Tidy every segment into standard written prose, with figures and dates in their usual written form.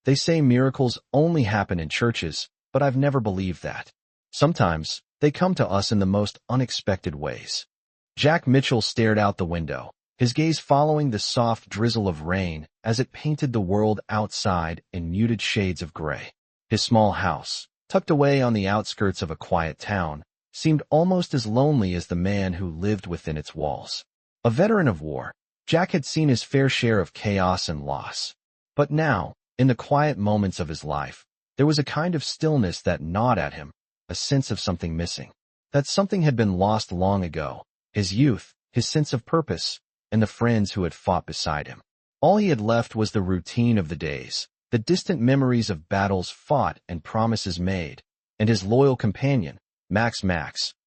They say miracles only happen in churches, but I've never believed that. Sometimes, they come to us in the most unexpected ways. Jack Mitchell stared out the window, his gaze following the soft drizzle of rain as it painted the world outside in muted shades of gray. His small house, tucked away on the outskirts of a quiet town, seemed almost as lonely as the man who lived within its walls. A veteran of war, Jack had seen his fair share of chaos and loss. But now, in the quiet moments of his life, there was a kind of stillness that gnawed at him, a sense of something missing. That something had been lost long ago, his youth, his sense of purpose, and the friends who had fought beside him. All he had left was the routine of the days, the distant memories of battles fought and promises made, and his loyal companion, Max,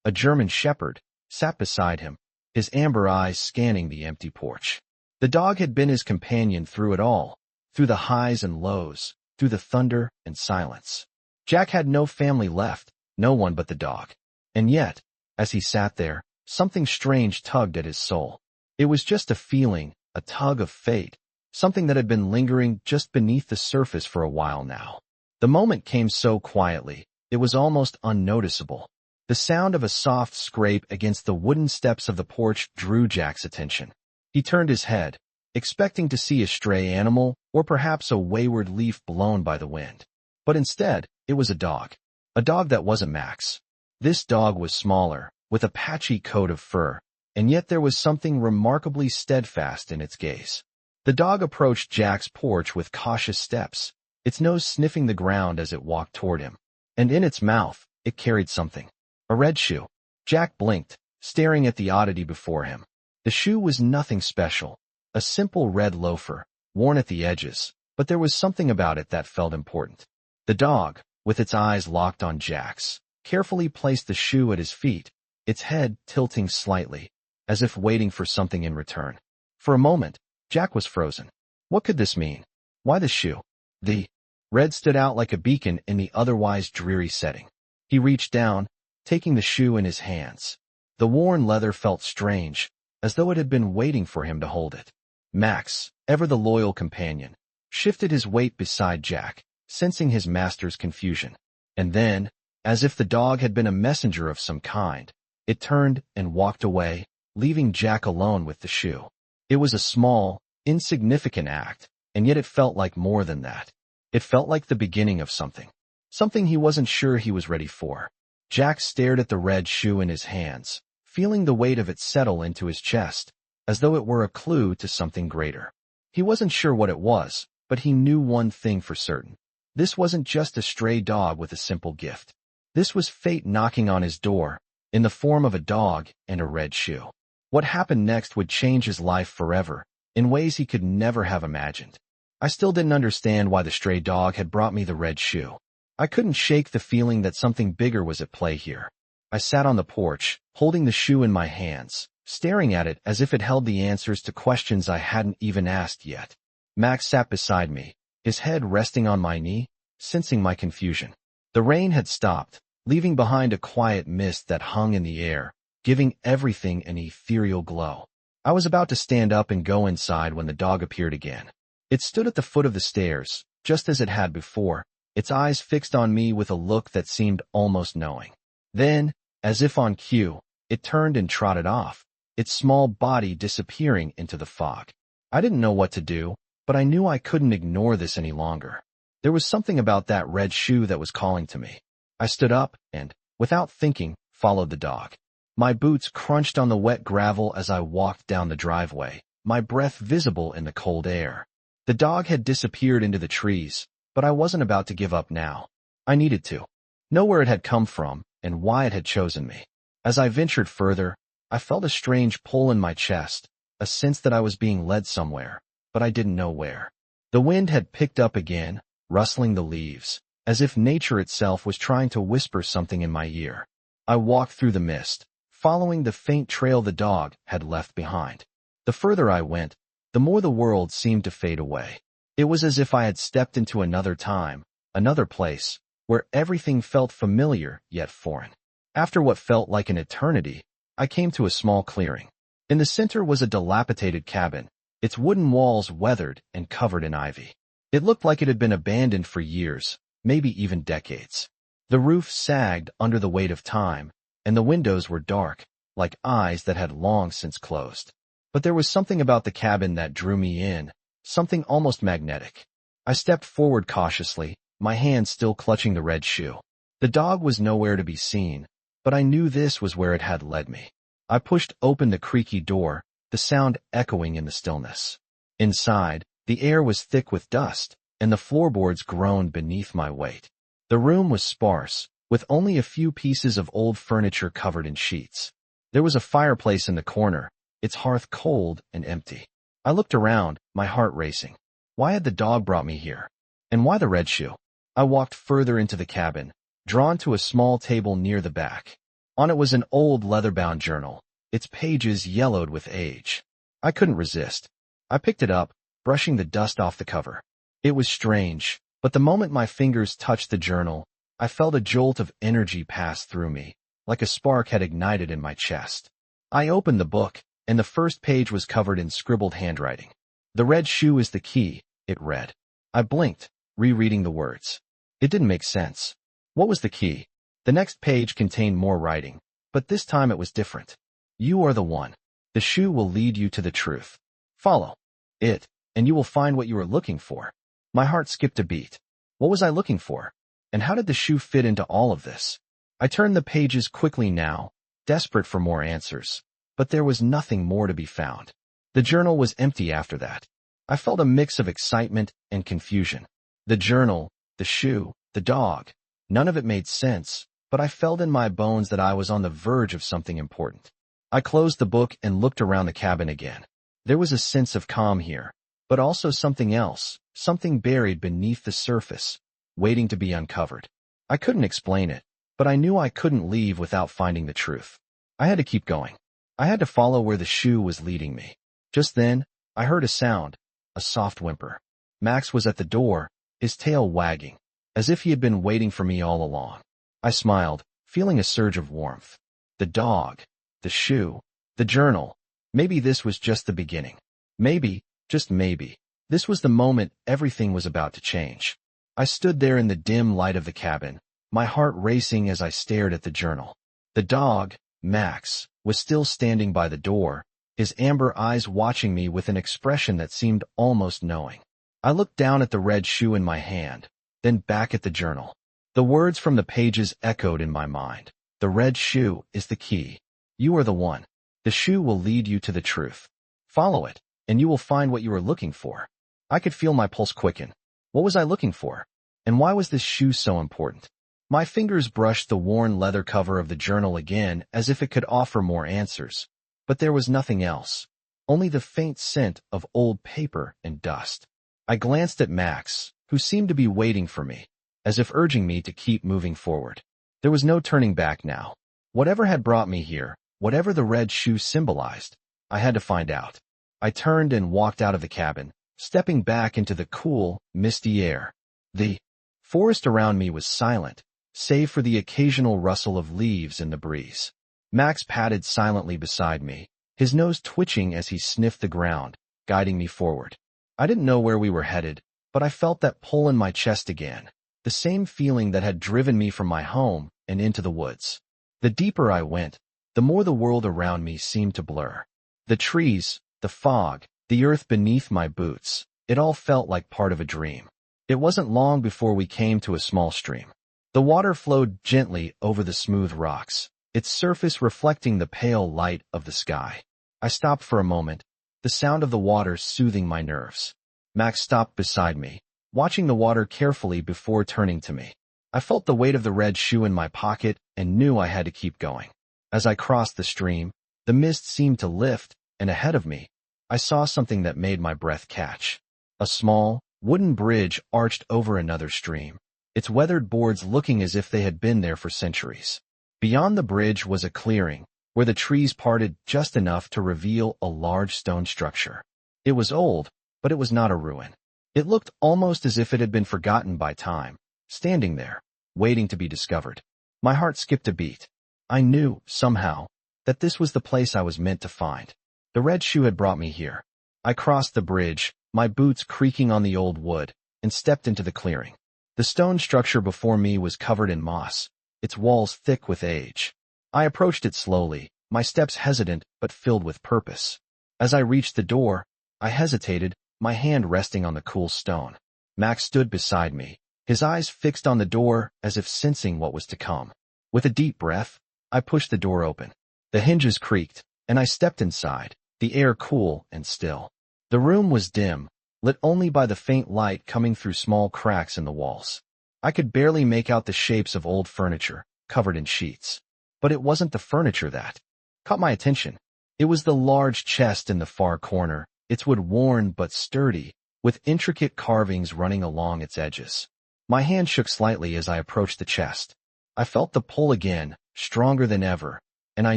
a German shepherd, sat beside him, his amber eyes scanning the empty porch. The dog had been his companion through it all, through the highs and lows, through the thunder and silence. Jack had no family left, no one but the dog. And yet, as he sat there, something strange tugged at his soul. It was just a feeling, a tug of fate, something that had been lingering just beneath the surface for a while now. The moment came so quietly, it was almost unnoticeable. The sound of a soft scrape against the wooden steps of the porch drew Jack's attention. He turned his head, expecting to see a stray animal or perhaps a wayward leaf blown by the wind. But instead, it was a dog that wasn't Max. This dog was smaller, with a patchy coat of fur, and yet there was something remarkably steadfast in its gaze. The dog approached Jack's porch with cautious steps, its nose sniffing the ground as it walked toward him. And in its mouth, it carried something. A red shoe. Jack blinked, staring at the oddity before him. The shoe was nothing special, a simple red loafer, worn at the edges, but there was something about it that felt important. The dog, with its eyes locked on Jack's, carefully placed the shoe at his feet, its head tilting slightly, as if waiting for something in return. For a moment, Jack was frozen. What could this mean? Why the shoe? The red stood out like a beacon in the otherwise dreary setting. He reached down, taking the shoe in his hands. The worn leather felt strange, as though it had been waiting for him to hold it. Max, ever the loyal companion, shifted his weight beside Jack, sensing his master's confusion. And then, as if the dog had been a messenger of some kind, it turned and walked away, leaving Jack alone with the shoe. It was a small, insignificant act, and yet it felt like more than that. It felt like the beginning of something he wasn't sure he was ready for. Jack stared at the red shoe in his hands, feeling the weight of it settle into his chest, as though it were a clue to something greater. He wasn't sure what it was, but he knew one thing for certain. This wasn't just a stray dog with a simple gift. This was fate knocking on his door, in the form of a dog and a red shoe. What happened next would change his life forever, in ways he could never have imagined. I still didn't understand why the stray dog had brought me the red shoe. I couldn't shake the feeling that something bigger was at play here. I sat on the porch, holding the shoe in my hands, staring at it as if it held the answers to questions I hadn't even asked yet. Max sat beside me, his head resting on my knee, sensing my confusion. The rain had stopped, leaving behind a quiet mist that hung in the air, giving everything an ethereal glow. I was about to stand up and go inside when the dog appeared again. It stood at the foot of the stairs, just as it had before, its eyes fixed on me with a look that seemed almost knowing. Then, as if on cue, it turned and trotted off, its small body disappearing into the fog. I didn't know what to do, but I knew I couldn't ignore this any longer. There was something about that red shoe that was calling to me. I stood up and, without thinking, followed the dog. My boots crunched on the wet gravel as I walked down the driveway, my breath visible in the cold air. The dog had disappeared into the trees, but I wasn't about to give up now. I needed to know where it had come from and why it had chosen me. As I ventured further, I felt a strange pull in my chest, a sense that I was being led somewhere, but I didn't know where. The wind had picked up again, rustling the leaves, as if nature itself was trying to whisper something in my ear. I walked through the mist, following the faint trail the dog had left behind. The further I went, the more the world seemed to fade away. It was as if I had stepped into another time, another place, where everything felt familiar yet foreign. After what felt like an eternity, I came to a small clearing. In the center was a dilapidated cabin, its wooden walls weathered and covered in ivy. It looked like it had been abandoned for years, maybe even decades. The roof sagged under the weight of time, and the windows were dark, like eyes that had long since closed. But there was something about the cabin that drew me in, something almost magnetic. I stepped forward cautiously, my hand still clutching the red shoe. The dog was nowhere to be seen, but I knew this was where it had led me. I pushed open the creaky door, the sound echoing in the stillness. Inside, the air was thick with dust, and the floorboards groaned beneath my weight. The room was sparse, with only a few pieces of old furniture covered in sheets. There was a fireplace in the corner, its hearth cold and empty. I looked around, my heart racing. Why had the dog brought me here? And why the red shoe? I walked further into the cabin, drawn to a small table near the back. On it was an old leather-bound journal, its pages yellowed with age. I couldn't resist. I picked it up, brushing the dust off the cover. It was strange, but the moment my fingers touched the journal, I felt a jolt of energy pass through me, like a spark had ignited in my chest. I opened the book, and the first page was covered in scribbled handwriting. "The red shoe is the key," it read. I blinked, rereading the words. It didn't make sense. What was the key? The next page contained more writing, but this time it was different. "You are the one. The shoe will lead you to the truth. Follow it, and you will find what you are looking for." My heart skipped a beat. What was I looking for? And how did the shoe fit into all of this? I turned the pages quickly now, desperate for more answers. But there was nothing more to be found. The journal was empty after that. I felt a mix of excitement and confusion. The journal, the shoe, the dog. None of it made sense, but I felt in my bones that I was on the verge of something important. I closed the book and looked around the cabin again. There was a sense of calm here, but also something else, something buried beneath the surface, waiting to be uncovered. I couldn't explain it, but I knew I couldn't leave without finding the truth. I had to keep going. I had to follow where the shoe was leading me. Just then, I heard a sound, a soft whimper. Max was at the door, his tail wagging, as if he had been waiting for me all along. I smiled, feeling a surge of warmth. The dog, the shoe, the journal. Maybe this was just the beginning. Maybe, just maybe, this was the moment everything was about to change. I stood there in the dim light of the cabin, my heart racing as I stared at the journal. The dog, Max, was still standing by the door, his amber eyes watching me with an expression that seemed almost knowing. I looked down at the red shoe in my hand, then back at the journal. The words from the pages echoed in my mind. "The red shoe is the key. You are the one. The shoe will lead you to the truth. Follow it, and you will find what you are looking for." I could feel my pulse quicken. What was I looking for? And why was this shoe so important? My fingers brushed the worn leather cover of the journal again as if it could offer more answers. But there was nothing else. Only the faint scent of old paper and dust. I glanced at Max, who seemed to be waiting for me, as if urging me to keep moving forward. There was no turning back now. Whatever had brought me here, whatever the red shoe symbolized, I had to find out. I turned and walked out of the cabin, stepping back into the cool, misty air. The forest around me was silent, save for the occasional rustle of leaves in the breeze. Max padded silently beside me, his nose twitching as he sniffed the ground, guiding me forward. I didn't know where we were headed, but I felt that pull in my chest again, the same feeling that had driven me from my home and into the woods. The deeper I went, the more the world around me seemed to blur. The trees, the fog, the earth beneath my boots, it all felt like part of a dream. It wasn't long before we came to a small stream. The water flowed gently over the smooth rocks, its surface reflecting the pale light of the sky. I stopped for a moment, the sound of the water soothing my nerves. Max stopped beside me, watching the water carefully before turning to me. I felt the weight of the red shoe in my pocket and knew I had to keep going. As I crossed the stream, the mist seemed to lift, and ahead of me, I saw something that made my breath catch. A small, wooden bridge arched over another stream, its weathered boards looking as if they had been there for centuries. Beyond the bridge was a clearing, where the trees parted just enough to reveal a large stone structure. It was old, but it was not a ruin. It looked almost as if it had been forgotten by time, standing there, waiting to be discovered. My heart skipped a beat. I knew, somehow, that this was the place I was meant to find. The red shoe had brought me here. I crossed the bridge, my boots creaking on the old wood, and stepped into the clearing. The stone structure before me was covered in moss, its walls thick with age. I approached it slowly, my steps hesitant but filled with purpose. As I reached the door, I hesitated, my hand resting on the cool stone. Max stood beside me, his eyes fixed on the door as if sensing what was to come. With a deep breath, I pushed the door open. The hinges creaked, and I stepped inside, the air cool and still. The room was dim, lit only by the faint light coming through small cracks in the walls. I could barely make out the shapes of old furniture, covered in sheets. But it wasn't the furniture that caught my attention. It was the large chest in the far corner, its wood worn but sturdy, with intricate carvings running along its edges. My hand shook slightly as I approached the chest. I felt the pull again, stronger than ever, and I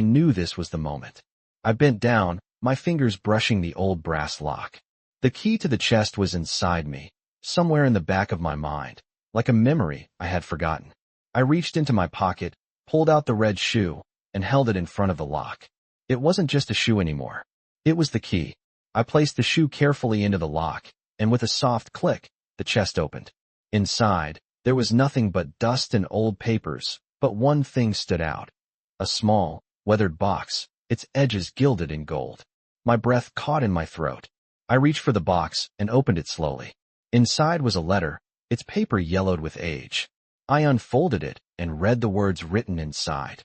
knew this was the moment. I bent down, my fingers brushing the old brass lock. The key to the chest was inside me, somewhere in the back of my mind, like a memory I had forgotten. I reached into my pocket, pulled out the red shoe, and held it in front of the lock. It wasn't just a shoe anymore. It was the key. I placed the shoe carefully into the lock, and with a soft click, the chest opened. Inside, there was nothing but dust and old papers, but one thing stood out. A small, weathered box, its edges gilded in gold. My breath caught in my throat. I reached for the box and opened it slowly. Inside was a letter, its paper yellowed with age. I unfolded it and read the words written inside.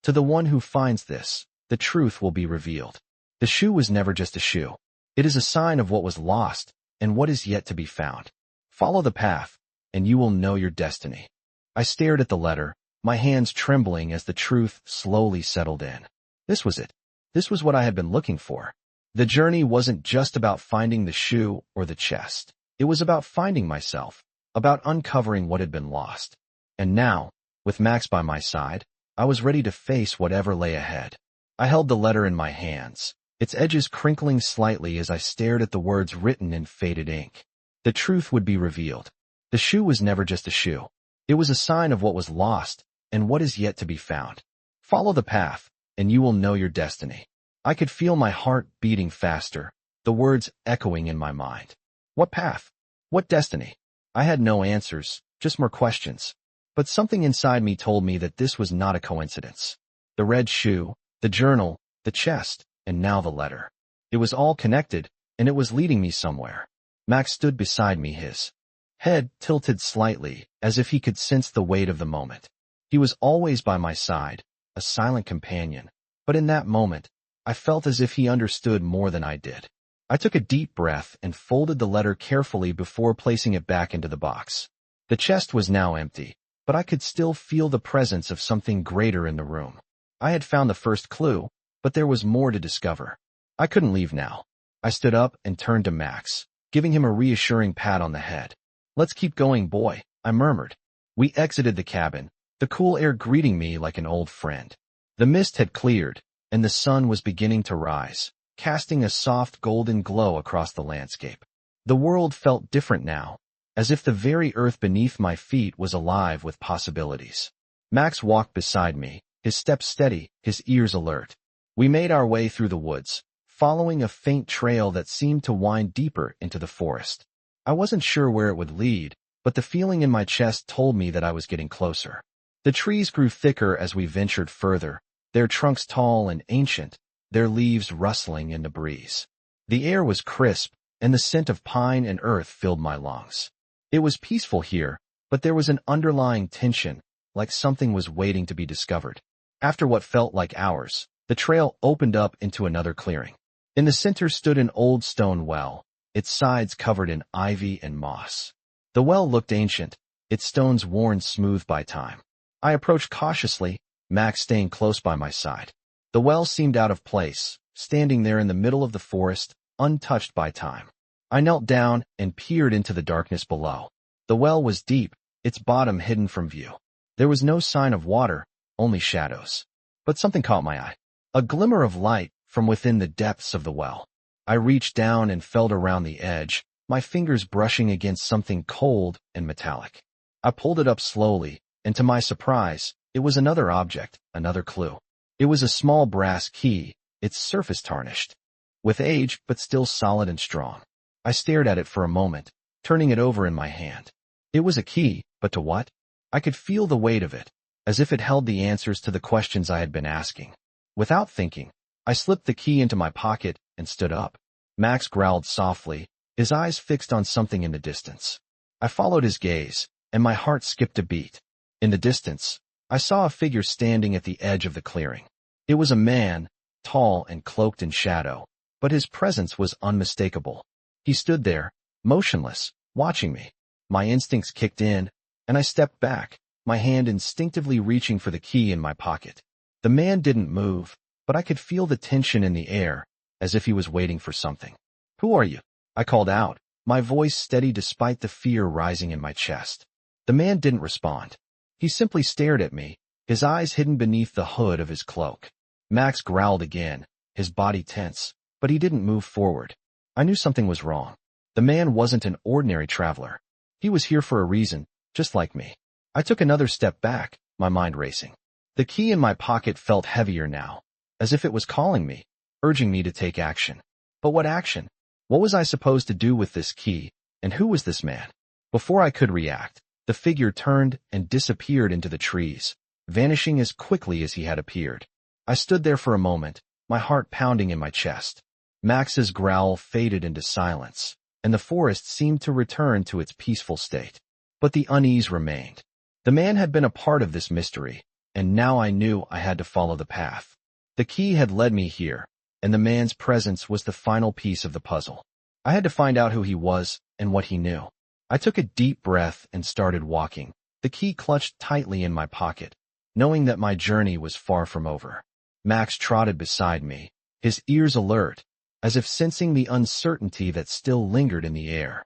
To the one who finds this, the truth will be revealed. The shoe was never just a shoe. It is a sign of what was lost and what is yet to be found. Follow the path, and you will know your destiny. I stared at the letter, my hands trembling as the truth slowly settled in. This was it. This was what I had been looking for. The journey wasn't just about finding the shoe or the chest. It was about finding myself, about uncovering what had been lost. And now, with Max by my side, I was ready to face whatever lay ahead. I held the letter in my hands, its edges crinkling slightly as I stared at the words written in faded ink. The truth would be revealed. The shoe was never just a shoe. It was a sign of what was lost and what is yet to be found. Follow the path, and you will know your destiny. I could feel my heart beating faster, the words echoing in my mind. What path? What destiny? I had no answers, just more questions. But something inside me told me that this was not a coincidence. The red shoe, the journal, the chest, and now the letter. It was all connected, and it was leading me somewhere. Max stood beside me, his head tilted slightly, as if he could sense the weight of the moment. He was always by my side, a silent companion, but in that moment, I felt as if he understood more than I did. I took a deep breath and folded the letter carefully before placing it back into the box. The chest was now empty, but I could still feel the presence of something greater in the room. I had found the first clue, but there was more to discover. I couldn't leave now. I stood up and turned to Max, giving him a reassuring pat on the head. "Let's keep going, boy," I murmured. We exited the cabin, the cool air greeting me like an old friend. The mist had cleared, and the sun was beginning to rise, casting a soft golden glow across the landscape. The world felt different now, as if the very earth beneath my feet was alive with possibilities. Max walked beside me, his steps steady, his ears alert. We made our way through the woods, following a faint trail that seemed to wind deeper into the forest. I wasn't sure where it would lead, but the feeling in my chest told me that I was getting closer. The trees grew thicker as we ventured further, their trunks tall and ancient, their leaves rustling in the breeze. The air was crisp, and the scent of pine and earth filled my lungs. It was peaceful here, but there was an underlying tension, like something was waiting to be discovered. After what felt like hours, the trail opened up into another clearing. In the center stood an old stone well, its sides covered in ivy and moss. The well looked ancient, its stones worn smooth by time. I approached cautiously, Max staying close by my side. The well seemed out of place, standing there in the middle of the forest, untouched by time. I knelt down and peered into the darkness below. The well was deep, its bottom hidden from view. There was no sign of water, only shadows. But something caught my eye. A glimmer of light from within the depths of the well. I reached down and felt around the edge, my fingers brushing against something cold and metallic. I pulled it up slowly, and to my surprise, it was another object, another clue. It was a small brass key, its surface tarnished, with age but still solid and strong. I stared at it for a moment, turning it over in my hand. It was a key, but to what? I could feel the weight of it, as if it held the answers to the questions I had been asking. Without thinking, I slipped the key into my pocket and stood up. Max growled softly, his eyes fixed on something in the distance. I followed his gaze, and my heart skipped a beat. In the distance, I saw a figure standing at the edge of the clearing. It was a man, tall and cloaked in shadow, but his presence was unmistakable. He stood there, motionless, watching me. My instincts kicked in, and I stepped back, my hand instinctively reaching for the key in my pocket. The man didn't move, but I could feel the tension in the air, as if he was waiting for something. "Who are you?" I called out, my voice steady despite the fear rising in my chest. The man didn't respond. He simply stared at me, his eyes hidden beneath the hood of his cloak. Max growled again, his body tense, but he didn't move forward. I knew something was wrong. The man wasn't an ordinary traveler. He was here for a reason, just like me. I took another step back, my mind racing. The key in my pocket felt heavier now, as if it was calling me, urging me to take action. But what action? What was I supposed to do with this key, and who was this man? Before I could react, the figure turned and disappeared into the trees, vanishing as quickly as he had appeared. I stood there for a moment, my heart pounding in my chest. Max's growl faded into silence, and the forest seemed to return to its peaceful state. But the unease remained. The man had been a part of this mystery, and now I knew I had to follow the path. The key had led me here, and the man's presence was the final piece of the puzzle. I had to find out who he was and what he knew. I took a deep breath and started walking, the key clutched tightly in my pocket, knowing that my journey was far from over. Max trotted beside me, his ears alert, as if sensing the uncertainty that still lingered in the air.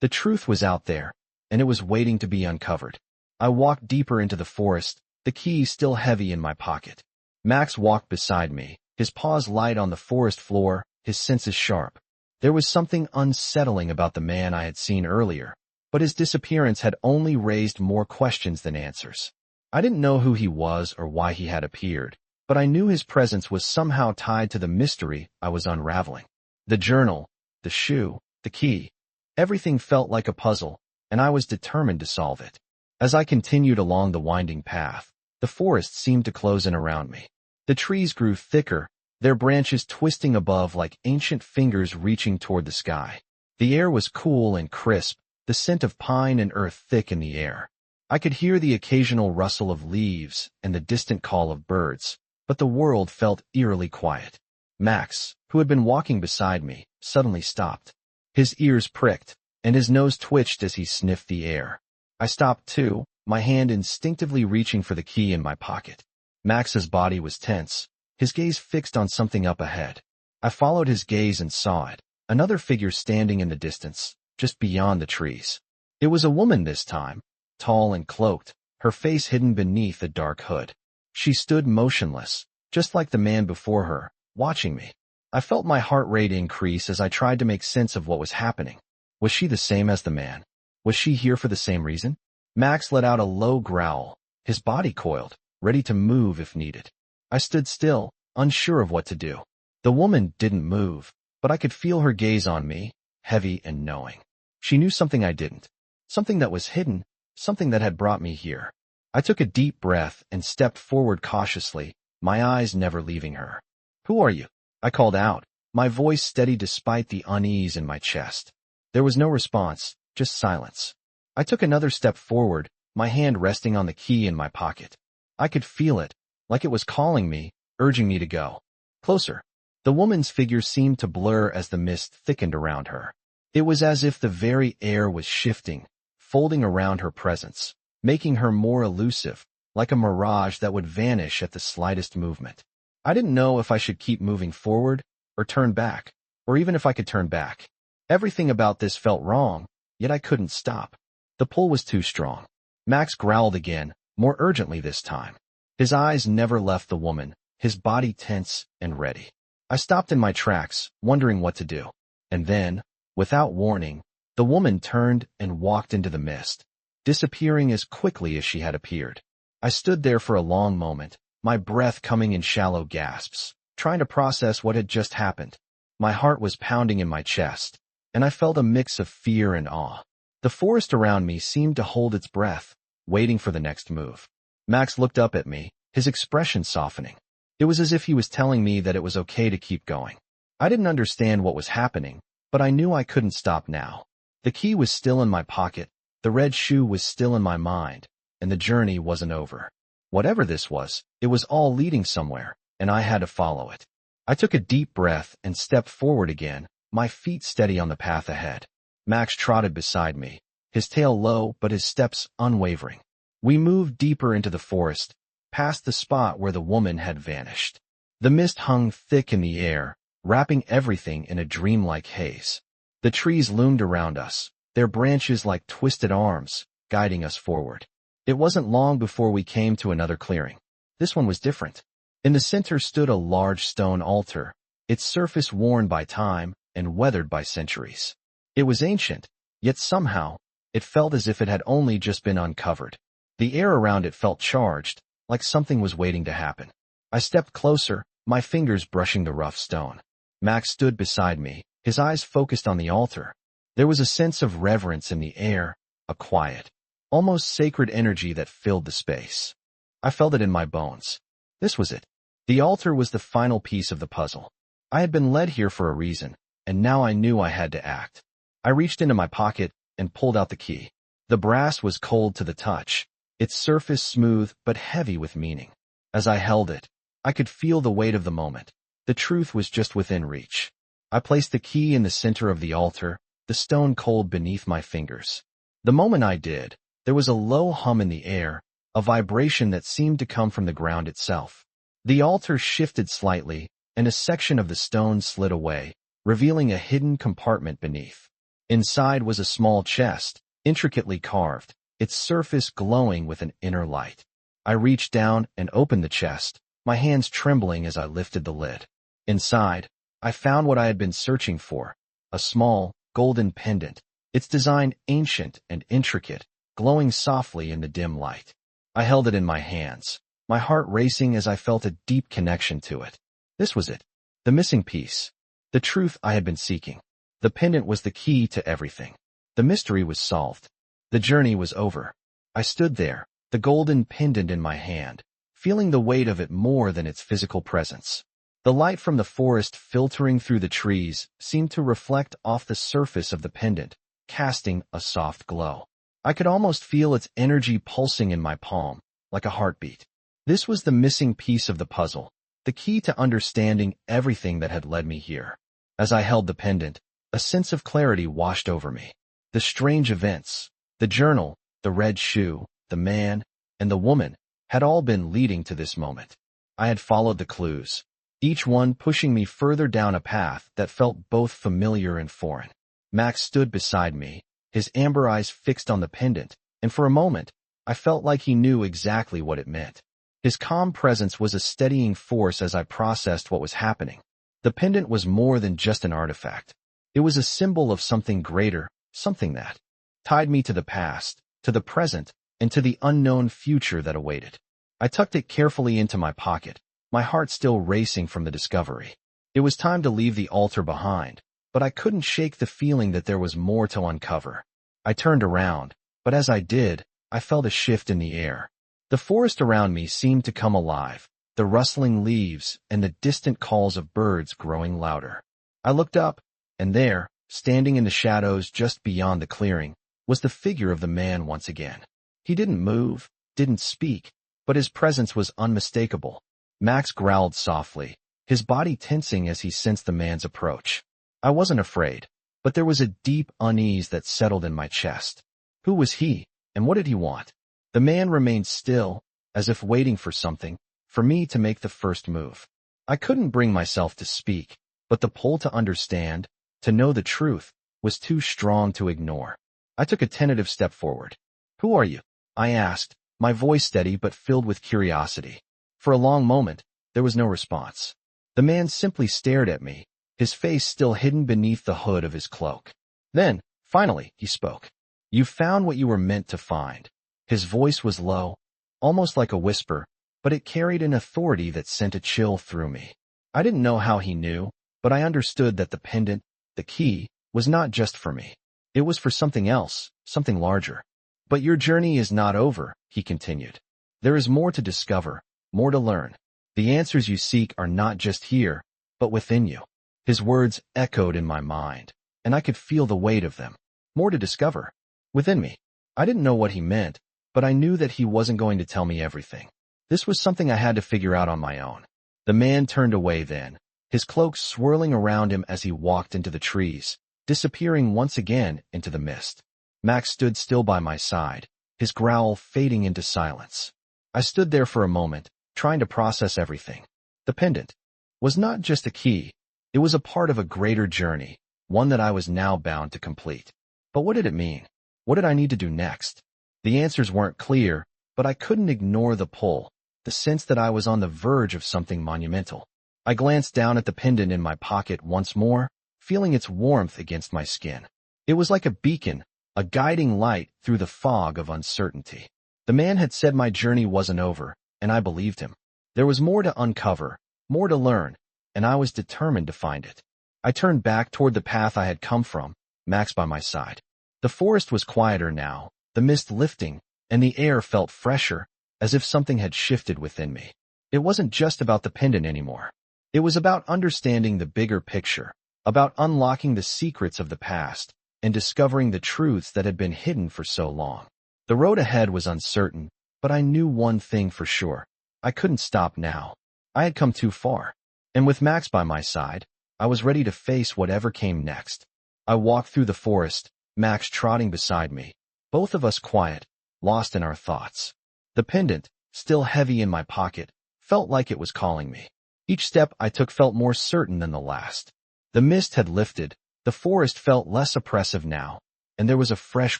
The truth was out there, and it was waiting to be uncovered. I walked deeper into the forest, the key still heavy in my pocket. Max walked beside me, his paws light on the forest floor, his senses sharp. There was something unsettling about the man I had seen earlier, but his disappearance had only raised more questions than answers. I didn't know who he was or why he had appeared, but I knew his presence was somehow tied to the mystery I was unraveling. The journal, the shoe, the key. Everything felt like a puzzle, and I was determined to solve it. As I continued along the winding path, the forest seemed to close in around me. The trees grew thicker, their branches twisting above like ancient fingers reaching toward the sky. The air was cool and crisp, the scent of pine and earth thick in the air. I could hear the occasional rustle of leaves and the distant call of birds, but the world felt eerily quiet. Max, who had been walking beside me, suddenly stopped. His ears pricked, and his nose twitched as he sniffed the air. I stopped too, my hand instinctively reaching for the key in my pocket. Max's body was tense, his gaze fixed on something up ahead. I followed his gaze and saw it, another figure standing in the distance, just beyond the trees. It was a woman this time, tall and cloaked, her face hidden beneath a dark hood. She stood motionless, just like the man before her, watching me. I felt my heart rate increase as I tried to make sense of what was happening. Was she the same as the man? Was she here for the same reason? Max let out a low growl, his body coiled, ready to move if needed. I stood still, unsure of what to do. The woman didn't move, but I could feel her gaze on me, heavy and knowing. She knew something I didn't, something that was hidden, something that had brought me here. I took a deep breath and stepped forward cautiously, my eyes never leaving her. "Who are you?" I called out, my voice steady despite the unease in my chest. There was no response, just silence. I took another step forward, my hand resting on the key in my pocket. I could feel it, like it was calling me, urging me to go. Closer. The woman's figure seemed to blur as the mist thickened around her. It was as if the very air was shifting, folding around her presence, making her more elusive, like a mirage that would vanish at the slightest movement. I didn't know if I should keep moving forward, or turn back, or even if I could turn back. Everything about this felt wrong, yet I couldn't stop. The pull was too strong. Max growled again, more urgently this time. His eyes never left the woman, his body tense and ready. I stopped in my tracks, wondering what to do. And then, without warning, the woman turned and walked into the mist, disappearing as quickly as she had appeared. I stood there for a long moment, my breath coming in shallow gasps, trying to process what had just happened. My heart was pounding in my chest, and I felt a mix of fear and awe. The forest around me seemed to hold its breath, waiting for the next move. Max looked up at me, his expression softening. It was as if he was telling me that it was okay to keep going. I didn't understand what was happening, but I knew I couldn't stop now. The key was still in my pocket, the red shoe was still in my mind, and the journey wasn't over. Whatever this was, it was all leading somewhere, and I had to follow it. I took a deep breath and stepped forward again, my feet steady on the path ahead. Max trotted beside me, his tail low but his steps unwavering. We moved deeper into the forest, past the spot where the woman had vanished. The mist hung thick in the air, wrapping everything in a dreamlike haze. The trees loomed around us, their branches like twisted arms, guiding us forward. It wasn't long before we came to another clearing. This one was different. In the center stood a large stone altar, its surface worn by time and weathered by centuries. It was ancient, yet somehow, it felt as if it had only just been uncovered. The air around it felt charged, like something was waiting to happen. I stepped closer, my fingers brushing the rough stone. Max stood beside me, his eyes focused on the altar. There was a sense of reverence in the air, a quiet, almost sacred energy that filled the space. I felt it in my bones. This was it. The altar was the final piece of the puzzle. I had been led here for a reason, and now I knew I had to act. I reached into my pocket and pulled out the key. The brass was cold to the touch, its surface smooth but heavy with meaning. As I held it, I could feel the weight of the moment. The truth was just within reach. I placed the key in the center of the altar, the stone cold beneath my fingers. The moment I did, there was a low hum in the air, a vibration that seemed to come from the ground itself. The altar shifted slightly, and a section of the stone slid away, revealing a hidden compartment beneath. Inside was a small chest, intricately carved, its surface glowing with an inner light. I reached down and opened the chest, my hands trembling as I lifted the lid. Inside, I found what I had been searching for, a small, golden pendant, its design ancient and intricate, glowing softly in the dim light. I held it in my hands, my heart racing as I felt a deep connection to it. This was it, the missing piece, the truth I had been seeking. The pendant was the key to everything. The mystery was solved. The journey was over. I stood there, the golden pendant in my hand, feeling the weight of it more than its physical presence. The light from the forest filtering through the trees seemed to reflect off the surface of the pendant, casting a soft glow. I could almost feel its energy pulsing in my palm, like a heartbeat. This was the missing piece of the puzzle, the key to understanding everything that had led me here. As I held the pendant, a sense of clarity washed over me. The strange events, the journal, the red shoe, the man, and the woman had all been leading to this moment. I had followed the clues, each one pushing me further down a path that felt both familiar and foreign. Max stood beside me, his amber eyes fixed on the pendant, and for a moment, I felt like he knew exactly what it meant. His calm presence was a steadying force as I processed what was happening. The pendant was more than just an artifact. It was a symbol of something greater, something that tied me to the past, to the present, and to the unknown future that awaited. I tucked it carefully into my pocket, my heart still racing from the discovery. It was time to leave the altar behind, but I couldn't shake the feeling that there was more to uncover. I turned around, but as I did, I felt a shift in the air. The forest around me seemed to come alive, the rustling leaves and the distant calls of birds growing louder. I looked up, and there, standing in the shadows just beyond the clearing, was the figure of the man once again. He didn't move, didn't speak, but his presence was unmistakable. Max growled softly, his body tensing as he sensed the man's approach. I wasn't afraid, but there was a deep unease that settled in my chest. Who was he, and what did he want? The man remained still, as if waiting for something, for me to make the first move. I couldn't bring myself to speak, but the pull to understand, to know the truth, was too strong to ignore. I took a tentative step forward. "Who are you?" I asked, my voice steady but filled with curiosity. For a long moment, there was no response. The man simply stared at me, his face still hidden beneath the hood of his cloak. Then, finally, he spoke. "You found what you were meant to find." His voice was low, almost like a whisper, but it carried an authority that sent a chill through me. I didn't know how he knew, but I understood that the pendant, the key, was not just for me. It was for something else, something larger. But your journey is not over, he continued. There is more to discover, more to learn. The answers you seek are not just here, but within you. His words echoed in my mind, and I could feel the weight of them. More to discover. Within me. I didn't know what he meant, but I knew that he wasn't going to tell me everything. This was something I had to figure out on my own. The man turned away then, his cloak swirling around him as he walked into the trees, disappearing once again into the mist. Max stood still by my side, his growl fading into silence. I stood there for a moment, trying to process everything. The pendant was not just a key, it was a part of a greater journey, one that I was now bound to complete. But what did it mean? What did I need to do next? The answers weren't clear, but I couldn't ignore the pull, the sense that I was on the verge of something monumental. I glanced down at the pendant in my pocket once more, feeling its warmth against my skin. It was like a beacon, a guiding light through the fog of uncertainty. The man had said my journey wasn't over, and I believed him. There was more to uncover, more to learn, and I was determined to find it. I turned back toward the path I had come from, Max by my side. The forest was quieter now, the mist lifting, and the air felt fresher, as if something had shifted within me. It wasn't just about the pendant anymore. It was about understanding the bigger picture, about unlocking the secrets of the past, and discovering the truths that had been hidden for so long. The road ahead was uncertain, but I knew one thing for sure. I couldn't stop now. I had come too far. And with Max by my side, I was ready to face whatever came next. I walked through the forest, Max trotting beside me, both of us quiet, lost in our thoughts. The pendant, still heavy in my pocket, felt like it was calling me. Each step I took felt more certain than the last. The mist had lifted, the forest felt less oppressive now, and there was a fresh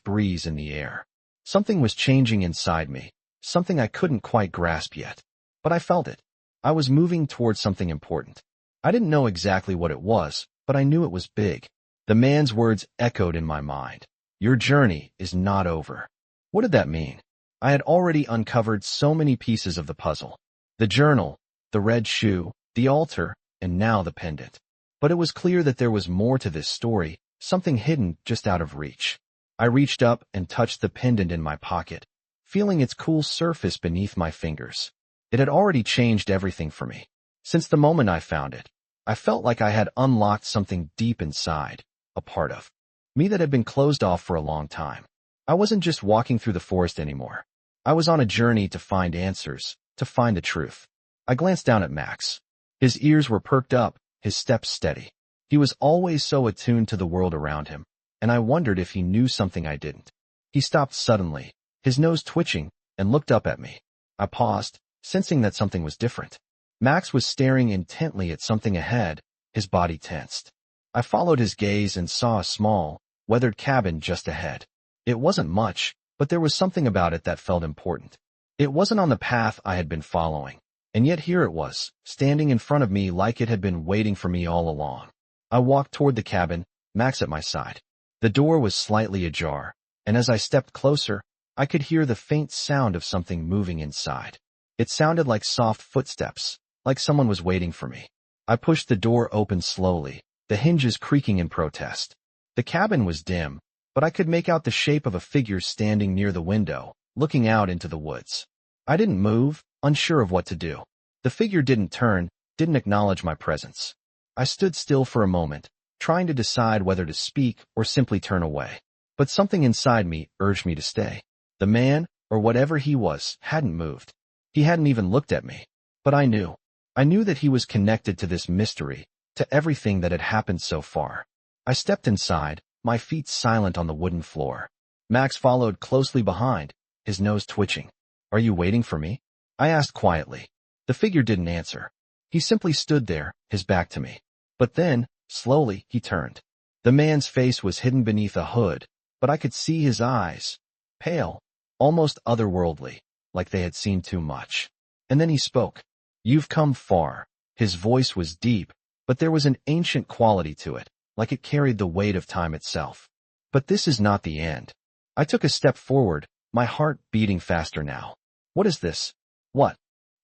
breeze in the air. Something was changing inside me, something I couldn't quite grasp yet. But I felt it. I was moving towards something important. I didn't know exactly what it was, but I knew it was big. The man's words echoed in my mind. Your journey is not over. What did that mean? I had already uncovered so many pieces of the puzzle. The journal, the red shoe, the altar, and now the pendant. But it was clear that there was more to this story, something hidden just out of reach. I reached up and touched the pendant in my pocket, feeling its cool surface beneath my fingers. It had already changed everything for me. Since the moment I found it, I felt like I had unlocked something deep inside, a part of me that had been closed off for a long time. I wasn't just walking through the forest anymore. I was on a journey to find answers, to find the truth. I glanced down at Max. His ears were perked up, his steps steady. He was always so attuned to the world around him, and I wondered if he knew something I didn't. He stopped suddenly, his nose twitching, and looked up at me. I paused, sensing that something was different. Max was staring intently at something ahead, his body tensed. I followed his gaze and saw a small, weathered cabin just ahead. It wasn't much, but there was something about it that felt important. It wasn't on the path I had been following, and yet here it was, standing in front of me like it had been waiting for me all along. I walked toward the cabin, Max at my side. The door was slightly ajar, and as I stepped closer, I could hear the faint sound of something moving inside. It sounded like soft footsteps, like someone was waiting for me. I pushed the door open slowly, the hinges creaking in protest. The cabin was dim, but I could make out the shape of a figure standing near the window, looking out into the woods. I didn't move, unsure of what to do. The figure didn't turn, didn't acknowledge my presence. I stood still for a moment, trying to decide whether to speak or simply turn away. But something inside me urged me to stay. The man, or whatever he was, hadn't moved. He hadn't even looked at me. But I knew. I knew that he was connected to this mystery, to everything that had happened so far. I stepped inside, my feet silent on the wooden floor. Max followed closely behind, his nose twitching. Are you waiting for me? I asked quietly. The figure didn't answer. He simply stood there, his back to me. But then, slowly, he turned. The man's face was hidden beneath a hood, but I could see his eyes. Pale, almost otherworldly, like they had seen too much. And then he spoke. You've come far. His voice was deep, but there was an ancient quality to it, like it carried the weight of time itself. But this is not the end. I took a step forward, my heart beating faster now. What is this? What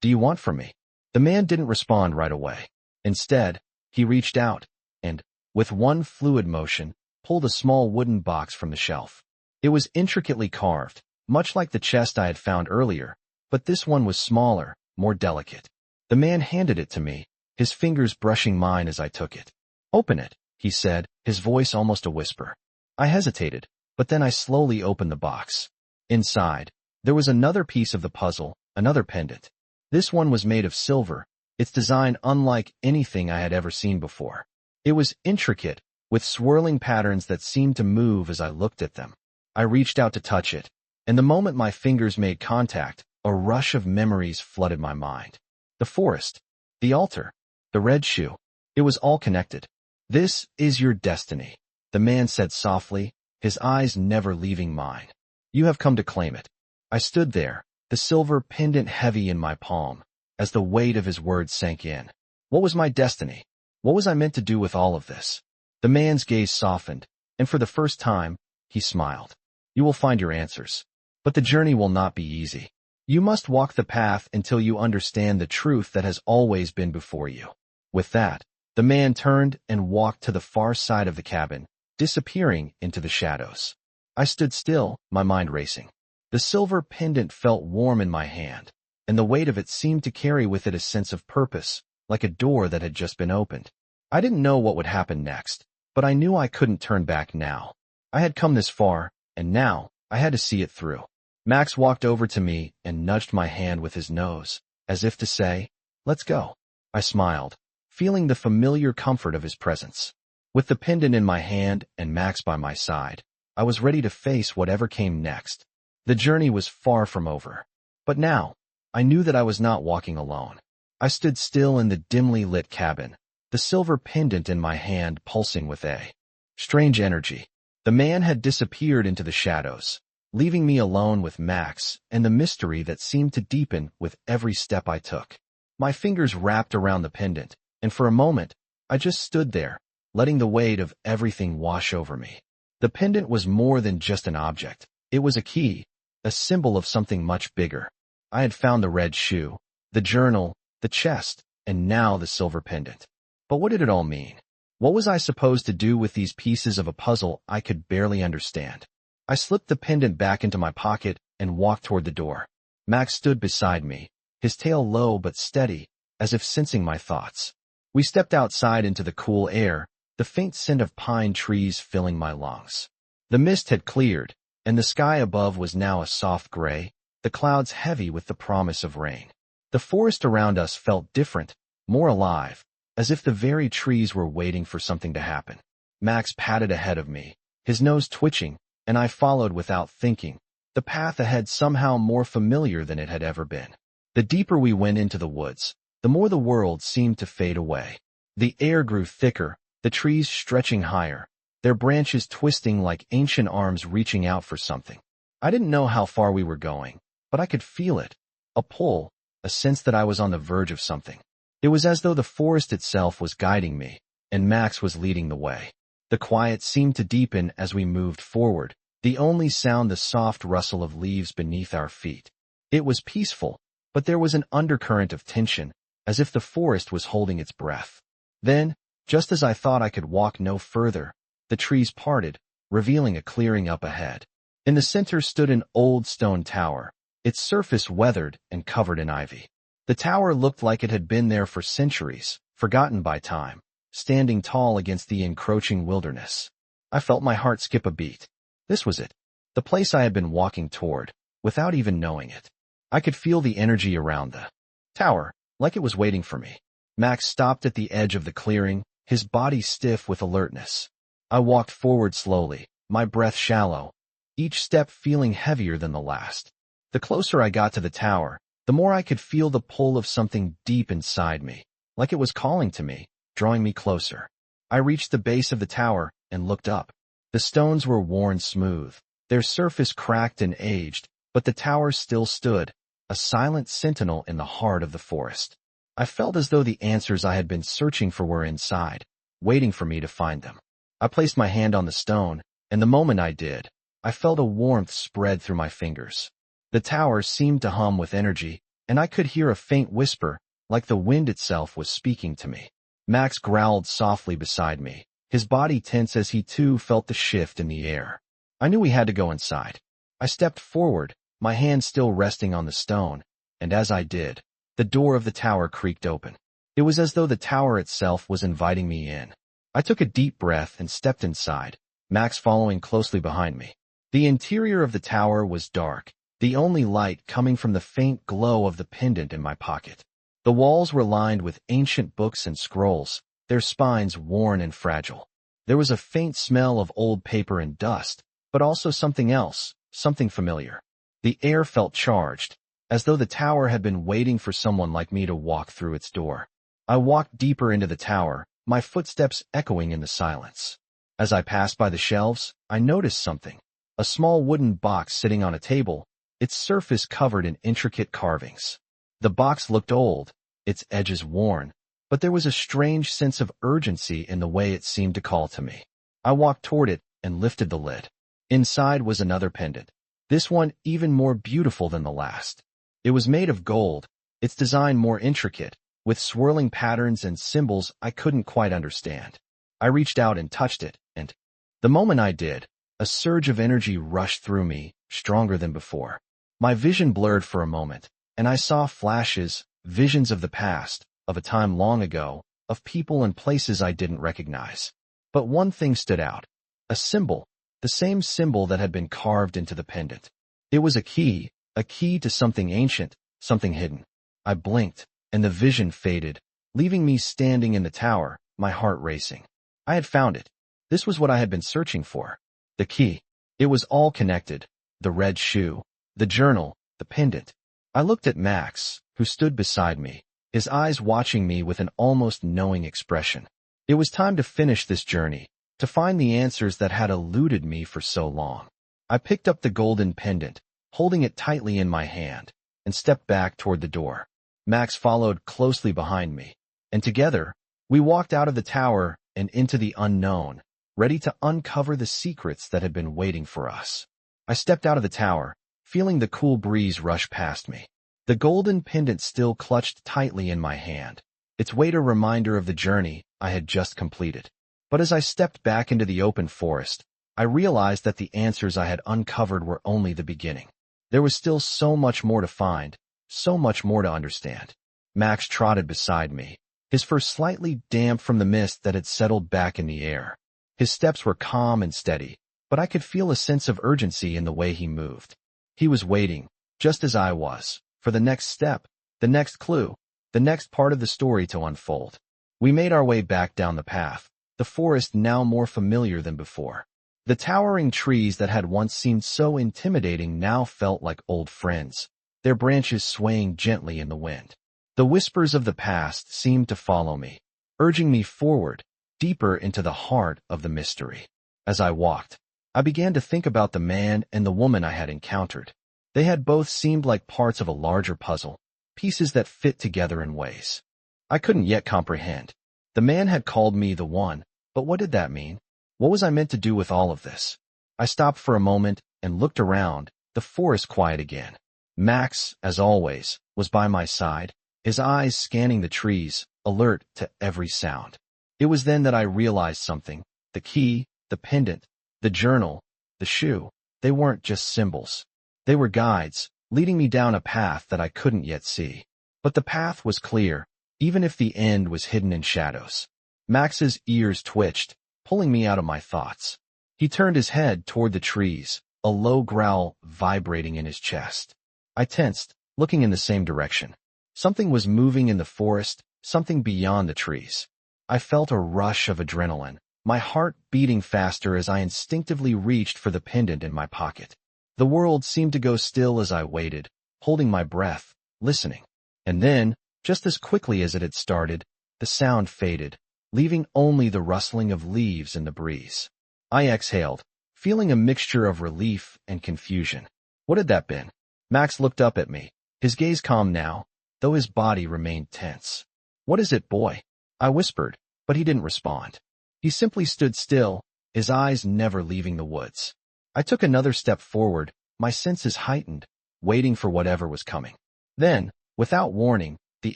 do you want from me? The man didn't respond right away. Instead, he reached out, and, with one fluid motion, pulled a small wooden box from the shelf. It was intricately carved, much like the chest I had found earlier, but this one was smaller, more delicate. The man handed it to me, his fingers brushing mine as I took it. "Open it," he said, his voice almost a whisper. I hesitated, but then I slowly opened the box. Inside, there was another piece of the puzzle, another pendant. This one was made of silver, its design unlike anything I had ever seen before. It was intricate, with swirling patterns that seemed to move as I looked at them. I reached out to touch it, and the moment my fingers made contact, a rush of memories flooded my mind. The forest, the altar, the red shoe. It was all connected. "This is your destiny," the man said softly, his eyes never leaving mine. "You have come to claim it." I stood there, the silver pendant heavy in my palm, as the weight of his words sank in. What was my destiny? What was I meant to do with all of this? The man's gaze softened, and for the first time, he smiled. "You will find your answers. But the journey will not be easy. You must walk the path until you understand the truth that has always been before you." With that, the man turned and walked to the far side of the cabin, disappearing into the shadows. I stood still, my mind racing. The silver pendant felt warm in my hand, and the weight of it seemed to carry with it a sense of purpose, like a door that had just been opened. I didn't know what would happen next, but I knew I couldn't turn back now. I had come this far, and now I had to see it through. Max walked over to me and nudged my hand with his nose, as if to say, "Let's go." I smiled, feeling the familiar comfort of his presence. With the pendant in my hand and Max by my side, I was ready to face whatever came next. The journey was far from over. But now, I knew that I was not walking alone. I stood still in the dimly lit cabin, the silver pendant in my hand pulsing with a strange energy. The man had disappeared into the shadows, leaving me alone with Max and the mystery that seemed to deepen with every step I took. My fingers wrapped around the pendant, and for a moment, I just stood there, letting the weight of everything wash over me. The pendant was more than just an object. It was a key, a symbol of something much bigger. I had found the red shoe, the journal, the chest, and now the silver pendant. But what did it all mean? What was I supposed to do with these pieces of a puzzle I could barely understand? I slipped the pendant back into my pocket and walked toward the door. Max stood beside me, his tail low but steady, as if sensing my thoughts. We stepped outside into the cool air, the faint scent of pine trees filling my lungs. The mist had cleared, and the sky above was now a soft gray, the clouds heavy with the promise of rain. The forest around us felt different, more alive, as if the very trees were waiting for something to happen. Max padded ahead of me, his nose twitching, and I followed without thinking, the path ahead somehow more familiar than it had ever been. The deeper we went into the woods, the more the world seemed to fade away. The air grew thicker, the trees stretching higher, their branches twisting like ancient arms reaching out for something. I didn't know how far we were going, but I could feel it, a pull, a sense that I was on the verge of something. It was as though the forest itself was guiding me, and Max was leading the way. The quiet seemed to deepen as we moved forward, the only sound the soft rustle of leaves beneath our feet. It was peaceful, but there was an undercurrent of tension, as if the forest was holding its breath. Then, just as I thought I could walk no further, the trees parted, revealing a clearing up ahead. In the center stood an old stone tower, its surface weathered and covered in ivy. The tower looked like it had been there for centuries, forgotten by time, standing tall against the encroaching wilderness. I felt my heart skip a beat. This was it, the place I had been walking toward, without even knowing it. I could feel the energy around the tower, like it was waiting for me. Max stopped at the edge of the clearing, his body stiff with alertness. I walked forward slowly, my breath shallow, each step feeling heavier than the last. The closer I got to the tower, the more I could feel the pull of something deep inside me, like it was calling to me, drawing me closer. I reached the base of the tower and looked up. The stones were worn smooth, their surface cracked and aged, but the tower still stood, a silent sentinel in the heart of the forest. I felt as though the answers I had been searching for were inside, waiting for me to find them. I placed my hand on the stone, and the moment I did, I felt a warmth spread through my fingers. The tower seemed to hum with energy, and I could hear a faint whisper, like the wind itself was speaking to me. Max growled softly beside me, his body tense as he too felt the shift in the air. I knew we had to go inside. I stepped forward, my hand still resting on the stone, and as I did, the door of the tower creaked open. It was as though the tower itself was inviting me in. I took a deep breath and stepped inside, Max following closely behind me. The interior of the tower was dark, the only light coming from the faint glow of the pendant in my pocket. The walls were lined with ancient books and scrolls, their spines worn and fragile. There was a faint smell of old paper and dust, but also something else, something familiar. The air felt charged, as though the tower had been waiting for someone like me to walk through its door. I walked deeper into the tower, my footsteps echoing in the silence. As I passed by the shelves, I noticed something. A small wooden box sitting on a table, its surface covered in intricate carvings. The box looked old, its edges worn, but there was a strange sense of urgency in the way it seemed to call to me. I walked toward it and lifted the lid. Inside was another pendant, this one even more beautiful than the last. It was made of gold, its design more intricate, with swirling patterns and symbols I couldn't quite understand. I reached out and touched it, and the moment I did, a surge of energy rushed through me, stronger than before. My vision blurred for a moment, and I saw flashes, visions of the past, of a time long ago, of people and places I didn't recognize. But one thing stood out. A symbol, the same symbol that had been carved into the pendant. It was a key to something ancient, something hidden. I blinked, and the vision faded, leaving me standing in the tower, my heart racing. I had found it. This was what I had been searching for. The key. It was all connected. The red shoe, the journal, the pendant. I looked at Max, who stood beside me, his eyes watching me with an almost knowing expression. It was time to finish this journey, to find the answers that had eluded me for so long. I picked up the golden pendant, holding it tightly in my hand, and stepped back toward the door. Max followed closely behind me, and together, we walked out of the tower and into the unknown, ready to uncover the secrets that had been waiting for us. I stepped out of the tower, feeling the cool breeze rush past me. The golden pendant still clutched tightly in my hand, its weight a reminder of the journey I had just completed. But as I stepped back into the open forest, I realized that the answers I had uncovered were only the beginning. There was still so much more to find, so much more to understand. Max trotted beside me, his fur slightly damp from the mist that had settled back in the air. His steps were calm and steady, but I could feel a sense of urgency in the way he moved. He was waiting, just as I was, for the next step, the next clue, the next part of the story to unfold. We made our way back down the path, the forest now more familiar than before. The towering trees that had once seemed so intimidating now felt like old friends, their branches swaying gently in the wind. The whispers of the past seemed to follow me, urging me forward, deeper into the heart of the mystery. As I walked, I began to think about the man and the woman I had encountered. They had both seemed like parts of a larger puzzle, pieces that fit together in ways I couldn't yet comprehend. The man had called me the one, but what did that mean? What was I meant to do with all of this? I stopped for a moment and looked around, the forest quiet again. Max, as always, was by my side, his eyes scanning the trees, alert to every sound. It was then that I realized something. The key, the pendant, the journal, the shoe, they weren't just symbols. They were guides, leading me down a path that I couldn't yet see. But the path was clear, even if the end was hidden in shadows. Max's ears twitched, pulling me out of my thoughts. He turned his head toward the trees, a low growl vibrating in his chest. I tensed, looking in the same direction. Something was moving in the forest, something beyond the trees. I felt a rush of adrenaline, my heart beating faster as I instinctively reached for the pendant in my pocket. The world seemed to go still as I waited, holding my breath, listening. And then, just as quickly as it had started, the sound faded, leaving only the rustling of leaves in the breeze. I exhaled, feeling a mixture of relief and confusion. What had that been? Max looked up at me, his gaze calm now, though his body remained tense. "What is it, boy?" I whispered, but he didn't respond. He simply stood still, his eyes never leaving the woods. I took another step forward, my senses heightened, waiting for whatever was coming. Then, without warning, the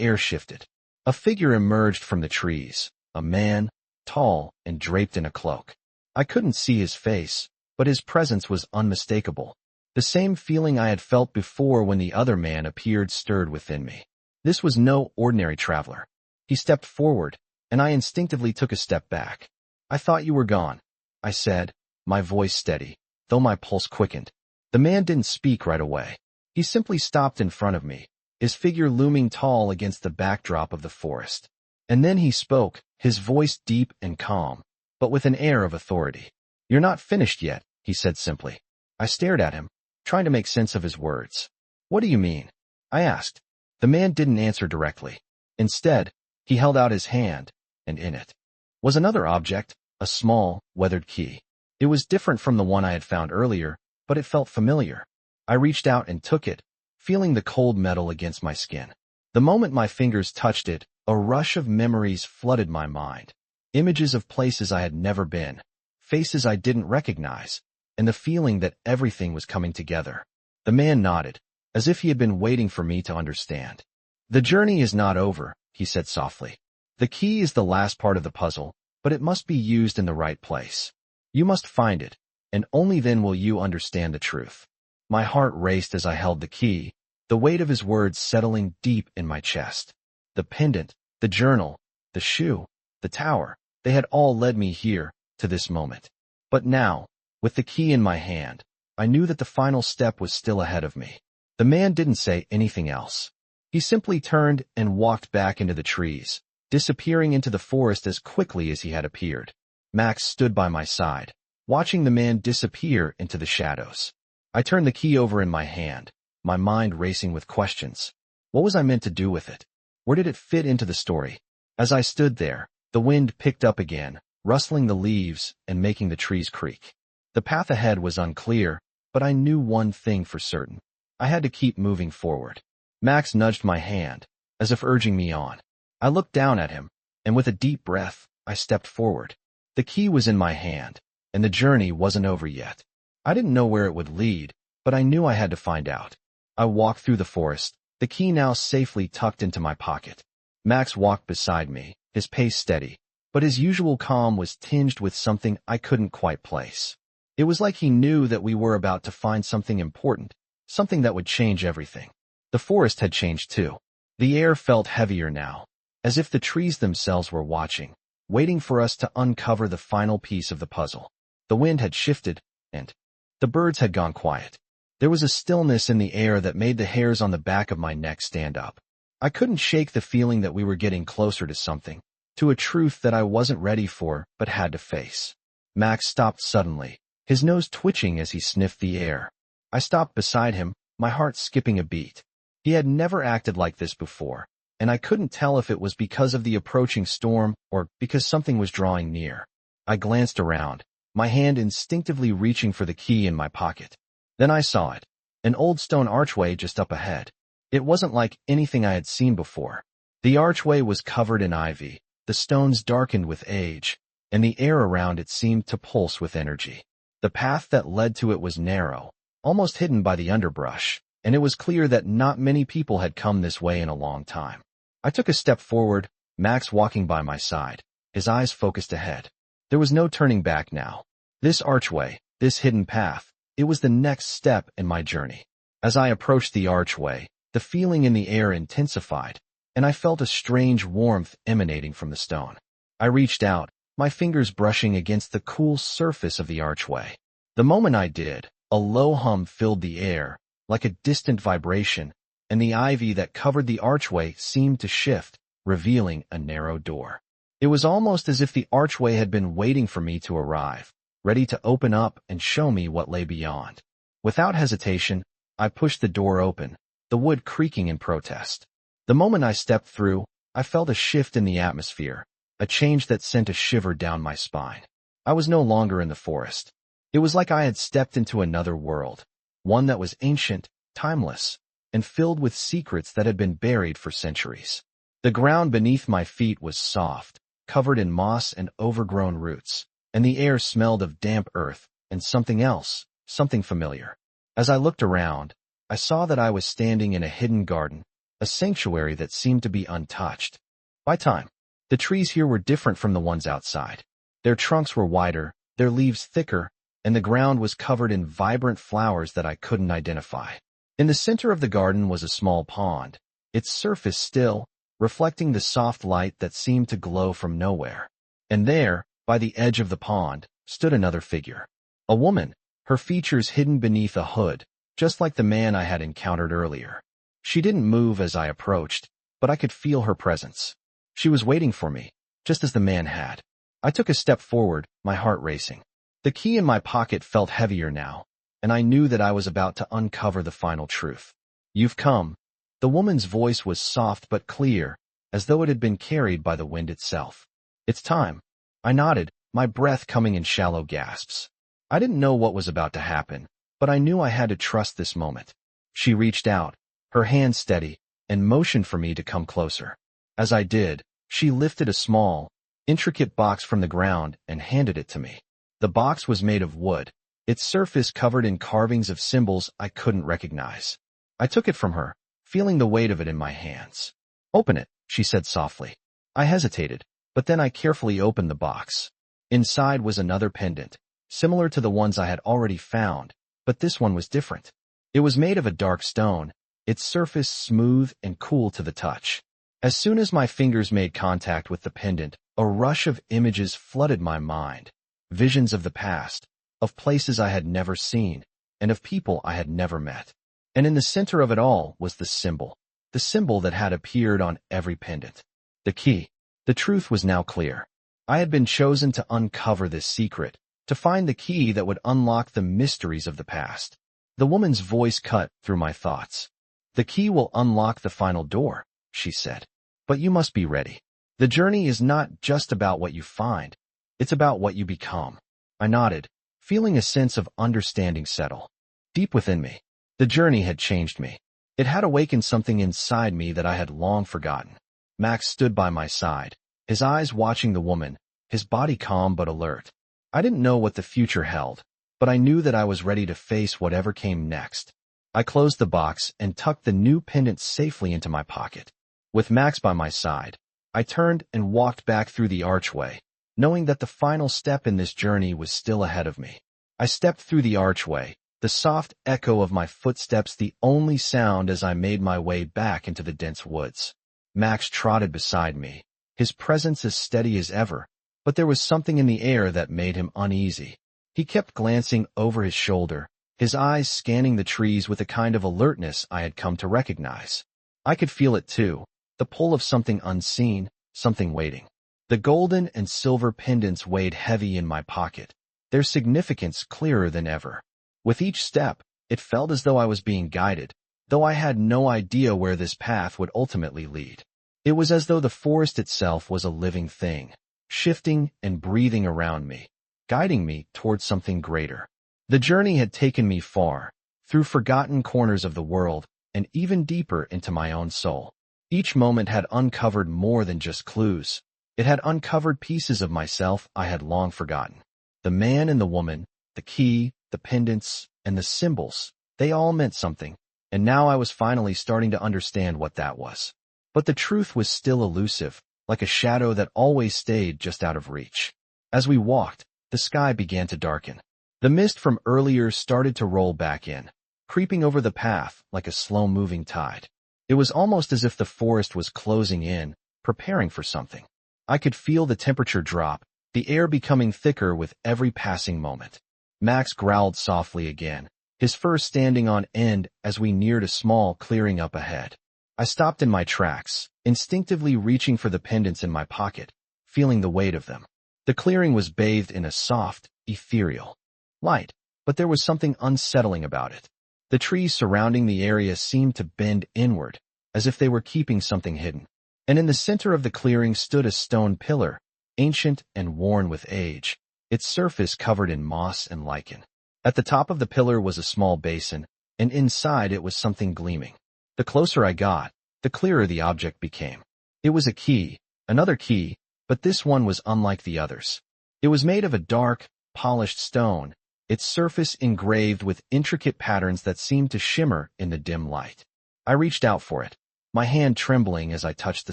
air shifted. A figure emerged from the trees, a man, tall and draped in a cloak. I couldn't see his face, but his presence was unmistakable. The same feeling I had felt before when the other man appeared stirred within me. This was no ordinary traveler. He stepped forward, and I instinctively took a step back. "I thought you were gone," I said, my voice steady, though my pulse quickened. The man didn't speak right away. He simply stopped in front of me, his figure looming tall against the backdrop of the forest. And then he spoke, his voice deep and calm, but with an air of authority. "You're not finished yet," he said simply. I stared at him, trying to make sense of his words. "What do you mean?" I asked. The man didn't answer directly. Instead, he held out his hand, and in it was another object, a small, weathered key. It was different from the one I had found earlier, but it felt familiar. I reached out and took it, feeling the cold metal against my skin. The moment my fingers touched it, a rush of memories flooded my mind. Images of places I had never been, faces I didn't recognize, and the feeling that everything was coming together. The man nodded, as if he had been waiting for me to understand. "The journey is not over," he said softly. "The key is the last part of the puzzle, but it must be used in the right place. You must find it, and only then will you understand the truth." My heart raced as I held the key, the weight of his words settling deep in my chest. The pendant, the journal, the shoe, the tower, they had all led me here, to this moment. But now, with the key in my hand, I knew that the final step was still ahead of me. The man didn't say anything else. He simply turned and walked back into the trees, disappearing into the forest as quickly as he had appeared. Max stood by my side, watching the man disappear into the shadows. I turned the key over in my hand, my mind racing with questions. What was I meant to do with it? Where did it fit into the story? As I stood there, the wind picked up again, rustling the leaves and making the trees creak. The path ahead was unclear, but I knew one thing for certain. I had to keep moving forward. Max nudged my hand, as if urging me on. I looked down at him, and with a deep breath, I stepped forward. The key was in my hand, and the journey wasn't over yet. I didn't know where it would lead, but I knew I had to find out. I walked through the forest, the key now safely tucked into my pocket. Max walked beside me, his pace steady, but his usual calm was tinged with something I couldn't quite place. It was like he knew that we were about to find something important, something that would change everything. The forest had changed too. The air felt heavier now, as if the trees themselves were watching, waiting for us to uncover the final piece of the puzzle. The wind had shifted, and the birds had gone quiet. There was a stillness in the air that made the hairs on the back of my neck stand up. I couldn't shake the feeling that we were getting closer to something, to a truth that I wasn't ready for but had to face. Max stopped suddenly, his nose twitching as he sniffed the air. I stopped beside him, my heart skipping a beat. He had never acted like this before, and I couldn't tell if it was because of the approaching storm or because something was drawing near. I glanced around, my hand instinctively reaching for the key in my pocket. Then I saw it, an old stone archway just up ahead. It wasn't like anything I had seen before. The archway was covered in ivy, the stones darkened with age, and the air around it seemed to pulse with energy. The path that led to it was narrow, almost hidden by the underbrush, and it was clear that not many people had come this way in a long time. I took a step forward, Max walking by my side, his eyes focused ahead. There was no turning back now. This archway, this hidden path, it was the next step in my journey. As I approached the archway, the feeling in the air intensified, and I felt a strange warmth emanating from the stone. I reached out, my fingers brushing against the cool surface of the archway. The moment I did, a low hum filled the air, like a distant vibration, and the ivy that covered the archway seemed to shift, revealing a narrow door. It was almost as if the archway had been waiting for me to arrive, ready to open up and show me what lay beyond. Without hesitation, I pushed the door open, the wood creaking in protest. The moment I stepped through, I felt a shift in the atmosphere, a change that sent a shiver down my spine. I was no longer in the forest. It was like I had stepped into another world, one that was ancient, timeless, and filled with secrets that had been buried for centuries. The ground beneath my feet was soft, covered in moss and overgrown roots, and the air smelled of damp earth and something else, something familiar. As I looked around, I saw that I was standing in a hidden garden, a sanctuary that seemed to be untouched by time. The trees here were different from the ones outside. Their trunks were wider, their leaves thicker, and the ground was covered in vibrant flowers that I couldn't identify. In the center of the garden was a small pond, its surface still, reflecting the soft light that seemed to glow from nowhere. And there, by the edge of the pond, stood another figure. A woman, her features hidden beneath a hood, just like the man I had encountered earlier. She didn't move as I approached, but I could feel her presence. She was waiting for me, just as the man had. I took a step forward, my heart racing. The key in my pocket felt heavier now, and I knew that I was about to uncover the final truth. "You've come." The woman's voice was soft but clear, as though it had been carried by the wind itself. "It's time." I nodded, my breath coming in shallow gasps. I didn't know what was about to happen, but I knew I had to trust this moment. She reached out, her hand steady, and motioned for me to come closer. As I did, she lifted a small, intricate box from the ground and handed it to me. The box was made of wood, its surface covered in carvings of symbols I couldn't recognize. I took it from her, feeling the weight of it in my hands. "Open it," she said softly. I hesitated, but then I carefully opened the box. Inside was another pendant, similar to the ones I had already found, but this one was different. It was made of a dark stone, its surface smooth and cool to the touch. As soon as my fingers made contact with the pendant, a rush of images flooded my mind. Visions of the past, of places I had never seen, and of people I had never met. And in the center of it all was the symbol that had appeared on every pendant. The key. The truth was now clear. I had been chosen to uncover this secret, to find the key that would unlock the mysteries of the past. The woman's voice cut through my thoughts. "The key will unlock the final door," she said. "But you must be ready. The journey is not just about what you find, it's about what you become." I nodded, feeling a sense of understanding settle. Deep within me, the journey had changed me. It had awakened something inside me that I had long forgotten. Max stood by my side, his eyes watching the woman, his body calm but alert. I didn't know what the future held, but I knew that I was ready to face whatever came next. I closed the box and tucked the new pendant safely into my pocket. With Max by my side, I turned and walked back through the archway, knowing that the final step in this journey was still ahead of me. I stepped through the archway, the soft echo of my footsteps the only sound as I made my way back into the dense woods. Max trotted beside me, his presence as steady as ever, but there was something in the air that made him uneasy. He kept glancing over his shoulder, his eyes scanning the trees with a kind of alertness I had come to recognize. I could feel it too, the pull of something unseen, something waiting. The golden and silver pendants weighed heavy in my pocket, their significance clearer than ever. With each step, it felt as though I was being guided, though I had no idea where this path would ultimately lead. It was as though the forest itself was a living thing, shifting and breathing around me, guiding me towards something greater. The journey had taken me far, through forgotten corners of the world, and even deeper into my own soul. Each moment had uncovered more than just clues. It had uncovered pieces of myself I had long forgotten. The man and the woman, the key, the pendants, and the symbols, they all meant something, and now I was finally starting to understand what that was. But the truth was still elusive, like a shadow that always stayed just out of reach. As we walked, the sky began to darken. The mist from earlier started to roll back in, creeping over the path like a slow-moving tide. It was almost as if the forest was closing in, preparing for something. I could feel the temperature drop, the air becoming thicker with every passing moment. Max growled softly again, his fur standing on end as we neared a small clearing up ahead. I stopped in my tracks, instinctively reaching for the pendants in my pocket, feeling the weight of them. The clearing was bathed in a soft, ethereal light, but there was something unsettling about it. The trees surrounding the area seemed to bend inward, as if they were keeping something hidden. And in the center of the clearing stood a stone pillar, ancient and worn with age, its surface covered in moss and lichen. At the top of the pillar was a small basin, and inside it was something gleaming. The closer I got, the clearer the object became. It was a key, another key, but this one was unlike the others. It was made of a dark, polished stone, its surface engraved with intricate patterns that seemed to shimmer in the dim light. I reached out for it, my hand trembling as I touched the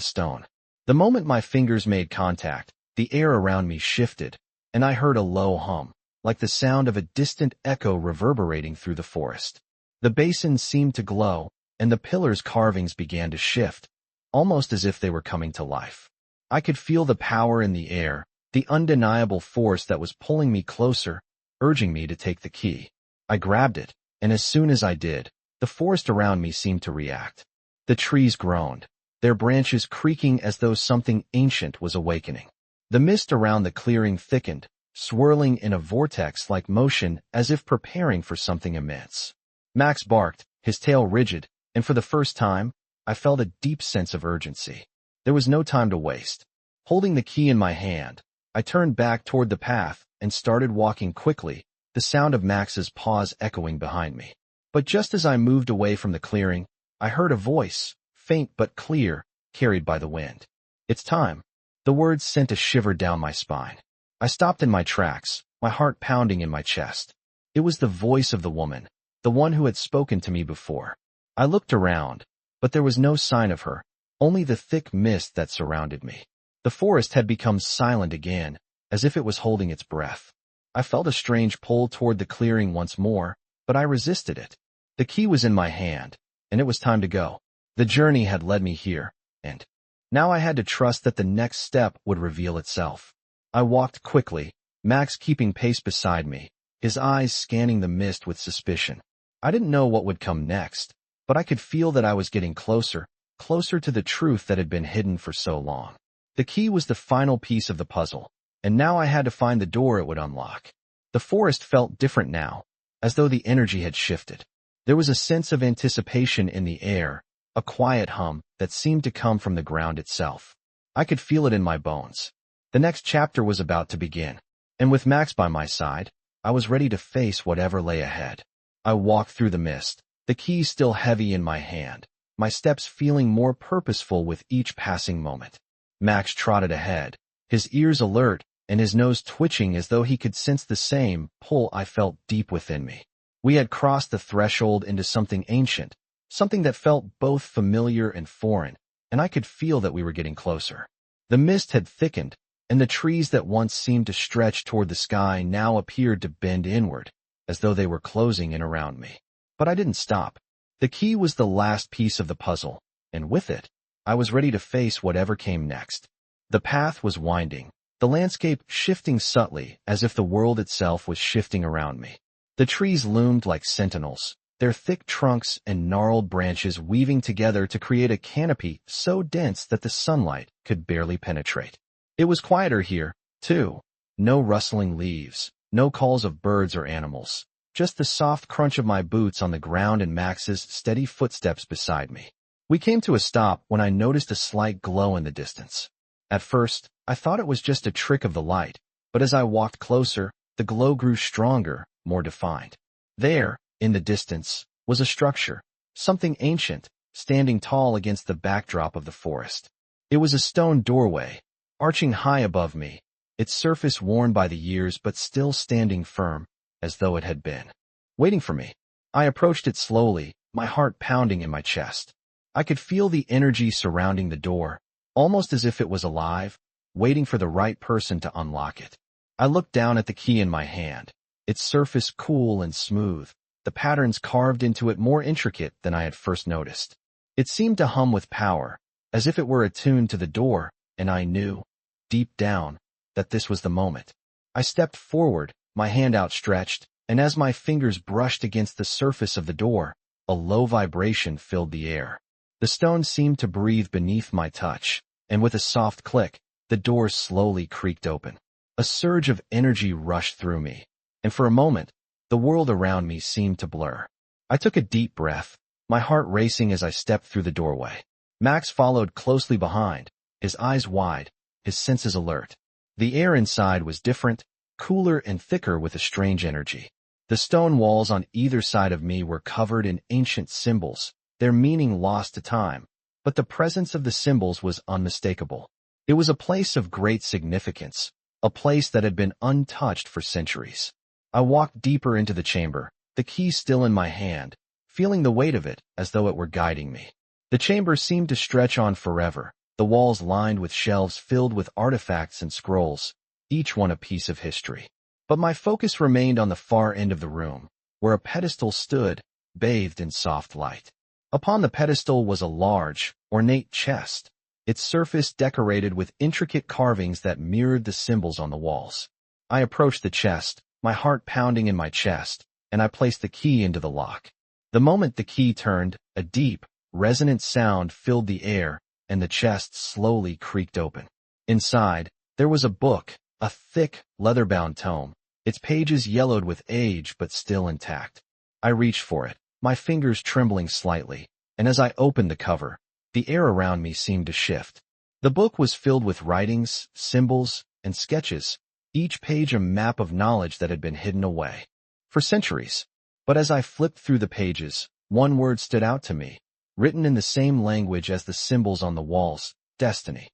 stone. The moment my fingers made contact, the air around me shifted, and I heard a low hum, like the sound of a distant echo reverberating through the forest. The basin seemed to glow, and the pillars' carvings began to shift, almost as if they were coming to life. I could feel the power in the air, the undeniable force that was pulling me closer, urging me to take the key. I grabbed it, and as soon as I did, the forest around me seemed to react. The trees groaned, their branches creaking as though something ancient was awakening. The mist around the clearing thickened, swirling in a vortex-like motion as if preparing for something immense. Max barked, his tail rigid, and for the first time, I felt a deep sense of urgency. There was no time to waste. Holding the key in my hand, I turned back toward the path and started walking quickly, the sound of Max's paws echoing behind me. But just as I moved away from the clearing, I heard a voice, faint but clear, carried by the wind. "It's time." The words sent a shiver down my spine. I stopped in my tracks, my heart pounding in my chest. It was the voice of the woman, the one who had spoken to me before. I looked around, but there was no sign of her, only the thick mist that surrounded me. The forest had become silent again, as if it was holding its breath. I felt a strange pull toward the clearing once more, but I resisted it. The key was in my hand, and it was time to go. The journey had led me here, and now I had to trust that the next step would reveal itself. I walked quickly, Max keeping pace beside me, his eyes scanning the mist with suspicion. I didn't know what would come next, but I could feel that I was getting closer, closer to the truth that had been hidden for so long. The key was the final piece of the puzzle, and now I had to find the door it would unlock. The forest felt different now, as though the energy had shifted. There was a sense of anticipation in the air, a quiet hum that seemed to come from the ground itself. I could feel it in my bones. The next chapter was about to begin, and with Max by my side, I was ready to face whatever lay ahead. I walked through the mist, the key still heavy in my hand, my steps feeling more purposeful with each passing moment. Max trotted ahead, his ears alert and his nose twitching as though he could sense the same pull I felt deep within me. We had crossed the threshold into something ancient, something that felt both familiar and foreign, and I could feel that we were getting closer. The mist had thickened, and the trees that once seemed to stretch toward the sky now appeared to bend inward, as though they were closing in around me. But I didn't stop. The key was the last piece of the puzzle, and with it, I was ready to face whatever came next. The path was winding, the landscape shifting subtly as if the world itself was shifting around me. The trees loomed like sentinels, their thick trunks and gnarled branches weaving together to create a canopy so dense that the sunlight could barely penetrate. It was quieter here, too. No rustling leaves, no calls of birds or animals, just the soft crunch of my boots on the ground and Max's steady footsteps beside me. We came to a stop when I noticed a slight glow in the distance. At first, I thought it was just a trick of the light, but as I walked closer, the glow grew stronger, more defined. There, in the distance, was a structure, something ancient, standing tall against the backdrop of the forest. It was a stone doorway, arching high above me, its surface worn by the years but still standing firm, as though it had been waiting for me. I approached it slowly, my heart pounding in my chest. I could feel the energy surrounding the door, almost as if it was alive, waiting for the right person to unlock it. I looked down at the key in my hand, its surface cool and smooth, the patterns carved into it more intricate than I had first noticed. It seemed to hum with power, as if it were attuned to the door, and I knew, deep down, that this was the moment. I stepped forward, my hand outstretched, and as my fingers brushed against the surface of the door, a low vibration filled the air. The stone seemed to breathe beneath my touch, and with a soft click, the door slowly creaked open. A surge of energy rushed through me, and for a moment, the world around me seemed to blur. I took a deep breath, my heart racing as I stepped through the doorway. Max followed closely behind, his eyes wide, his senses alert. The air inside was different, cooler and thicker with a strange energy. The stone walls on either side of me were covered in ancient symbols, their meaning lost to time, but the presence of the symbols was unmistakable. It was a place of great significance, a place that had been untouched for centuries. I walked deeper into the chamber, the key still in my hand, feeling the weight of it as though it were guiding me. The chamber seemed to stretch on forever, the walls lined with shelves filled with artifacts and scrolls, each one a piece of history. But my focus remained on the far end of the room, where a pedestal stood, bathed in soft light. Upon the pedestal was a large, ornate chest, its surface decorated with intricate carvings that mirrored the symbols on the walls. I approached the chest, my heart pounding in my chest, and I placed the key into the lock. The moment the key turned, a deep, resonant sound filled the air, and the chest slowly creaked open. Inside, there was a book, a thick, leather-bound tome, its pages yellowed with age but still intact. I reached for it, my fingers trembling slightly, and as I opened the cover, the air around me seemed to shift. The book was filled with writings, symbols, and sketches, each page a map of knowledge that had been hidden away for centuries. But as I flipped through the pages, one word stood out to me, written in the same language as the symbols on the walls: destiny.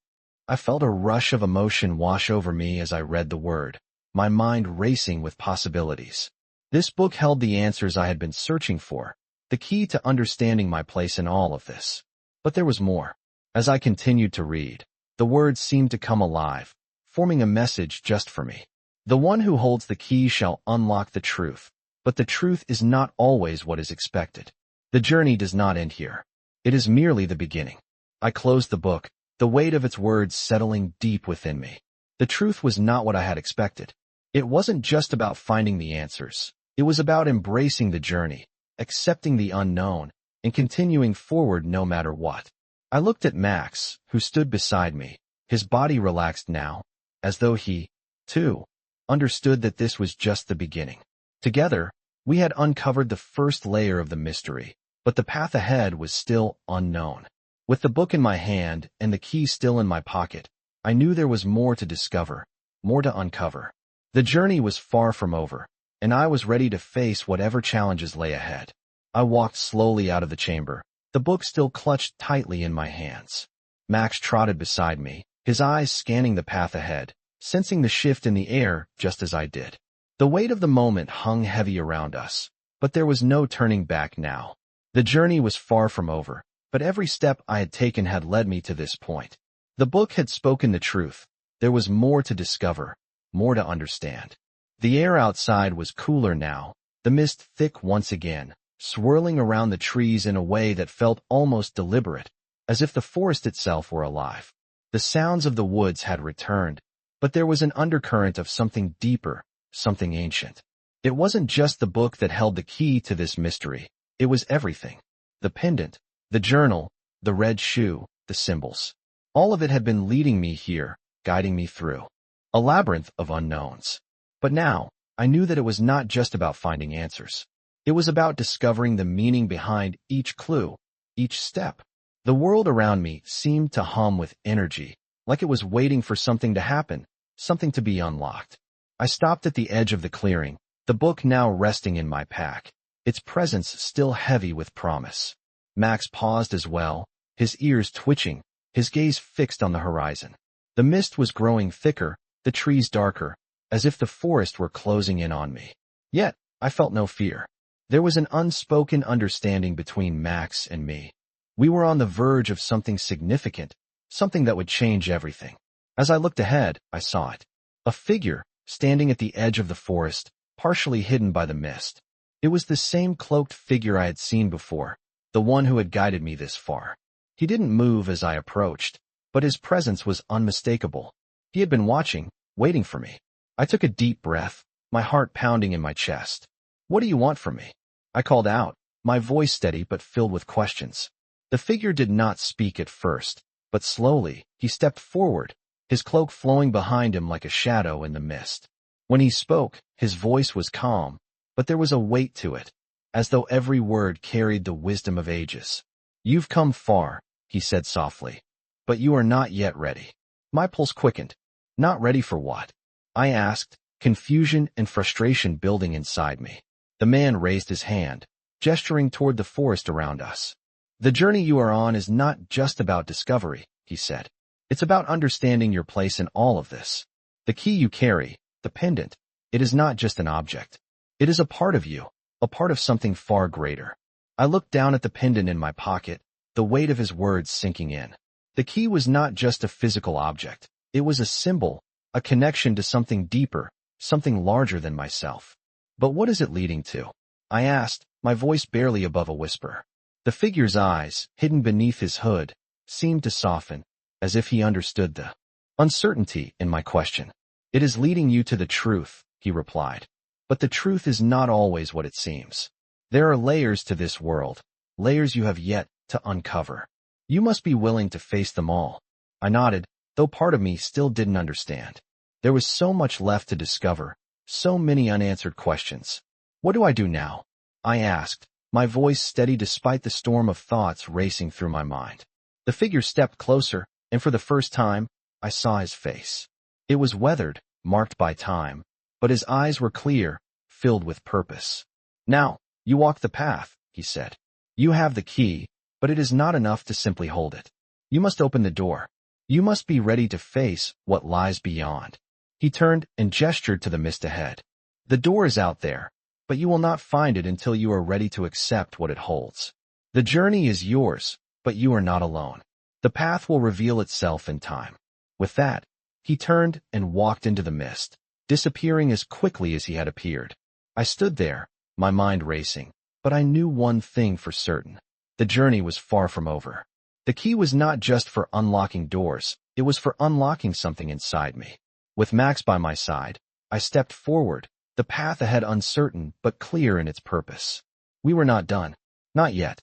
I felt a rush of emotion wash over me as I read the word, my mind racing with possibilities. This book held the answers I had been searching for, the key to understanding my place in all of this. But there was more. As I continued to read, the words seemed to come alive, forming a message just for me. The one who holds the key shall unlock the truth, but the truth is not always what is expected. The journey does not end here. It is merely the beginning. I closed the book, the weight of its words settling deep within me. The truth was not what I had expected. It wasn't just about finding the answers. It was about embracing the journey, accepting the unknown, and continuing forward no matter what. I looked at Max, who stood beside me, his body relaxed now, as though he, too, understood that this was just the beginning. Together, we had uncovered the first layer of the mystery, but the path ahead was still unknown. With the book in my hand and the key still in my pocket, I knew there was more to discover, more to uncover. The journey was far from over, and I was ready to face whatever challenges lay ahead. I walked slowly out of the chamber, the book still clutched tightly in my hands. Max trotted beside me, his eyes scanning the path ahead, sensing the shift in the air just as I did. The weight of the moment hung heavy around us, but there was no turning back now. The journey was far from over, but every step I had taken had led me to this point. The book had spoken the truth. There was more to discover, more to understand. The air outside was cooler now, the mist thick once again, swirling around the trees in a way that felt almost deliberate, as if the forest itself were alive. The sounds of the woods had returned, but there was an undercurrent of something deeper, something ancient. It wasn't just the book that held the key to this mystery. It was everything. The pendant, the journal, the red shoe, the symbols. All of it had been leading me here, guiding me through a labyrinth of unknowns. But now, I knew that it was not just about finding answers. It was about discovering the meaning behind each clue, each step. The world around me seemed to hum with energy, like it was waiting for something to happen, something to be unlocked. I stopped at the edge of the clearing, the book now resting in my pack, its presence still heavy with promise. Max paused as well, his ears twitching, his gaze fixed on the horizon. The mist was growing thicker, the trees darker, as if the forest were closing in on me. Yet, I felt no fear. There was an unspoken understanding between Max and me. We were on the verge of something significant, something that would change everything. As I looked ahead, I saw it. A figure, standing at the edge of the forest, partially hidden by the mist. It was the same cloaked figure I had seen before, the one who had guided me this far. He didn't move as I approached, but his presence was unmistakable. He had been watching, waiting for me. I took a deep breath, my heart pounding in my chest. "What do you want from me?" I called out, my voice steady but filled with questions. The figure did not speak at first, but slowly, he stepped forward, his cloak flowing behind him like a shadow in the mist. When he spoke, his voice was calm, but there was a weight to it, as though every word carried the wisdom of ages. "You've come far," he said softly, "but you are not yet ready." My pulse quickened. Not ready for what? I asked, confusion and frustration building inside me. The man raised his hand, gesturing toward the forest around us. "The journey you are on is not just about discovery," he said. "It's about understanding your place in all of this. The key you carry, the pendant, it is not just an object. It is a part of you, a part of something far greater." I looked down at the pendant in my pocket, the weight of his words sinking in. The key was not just a physical object. It was a symbol, a connection to something deeper, something larger than myself. But what is it leading to? I asked, my voice barely above a whisper. The figure's eyes, hidden beneath his hood, seemed to soften, as if he understood the uncertainty in my question. It is leading you to the truth, he replied. But the truth is not always what it seems. There are layers to this world, layers you have yet to uncover. You must be willing to face them all. I nodded, though part of me still didn't understand. There was so much left to discover, so many unanswered questions. What do I do now? I asked, my voice steady despite the storm of thoughts racing through my mind. The figure stepped closer, and for the first time, I saw his face. It was weathered, marked by time, but his eyes were clear, filled with purpose. Now, you walk the path, he said. You have the key, but it is not enough to simply hold it. You must open the door. You must be ready to face what lies beyond. He turned and gestured to the mist ahead. The door is out there, but you will not find it until you are ready to accept what it holds. The journey is yours, but you are not alone. The path will reveal itself in time. With that, he turned and walked into the mist, disappearing as quickly as he had appeared. I stood there, my mind racing, but I knew one thing for certain. The journey was far from over. The key was not just for unlocking doors, it was for unlocking something inside me. With Max by my side, I stepped forward, the path ahead uncertain but clear in its purpose. We were not done. Not yet.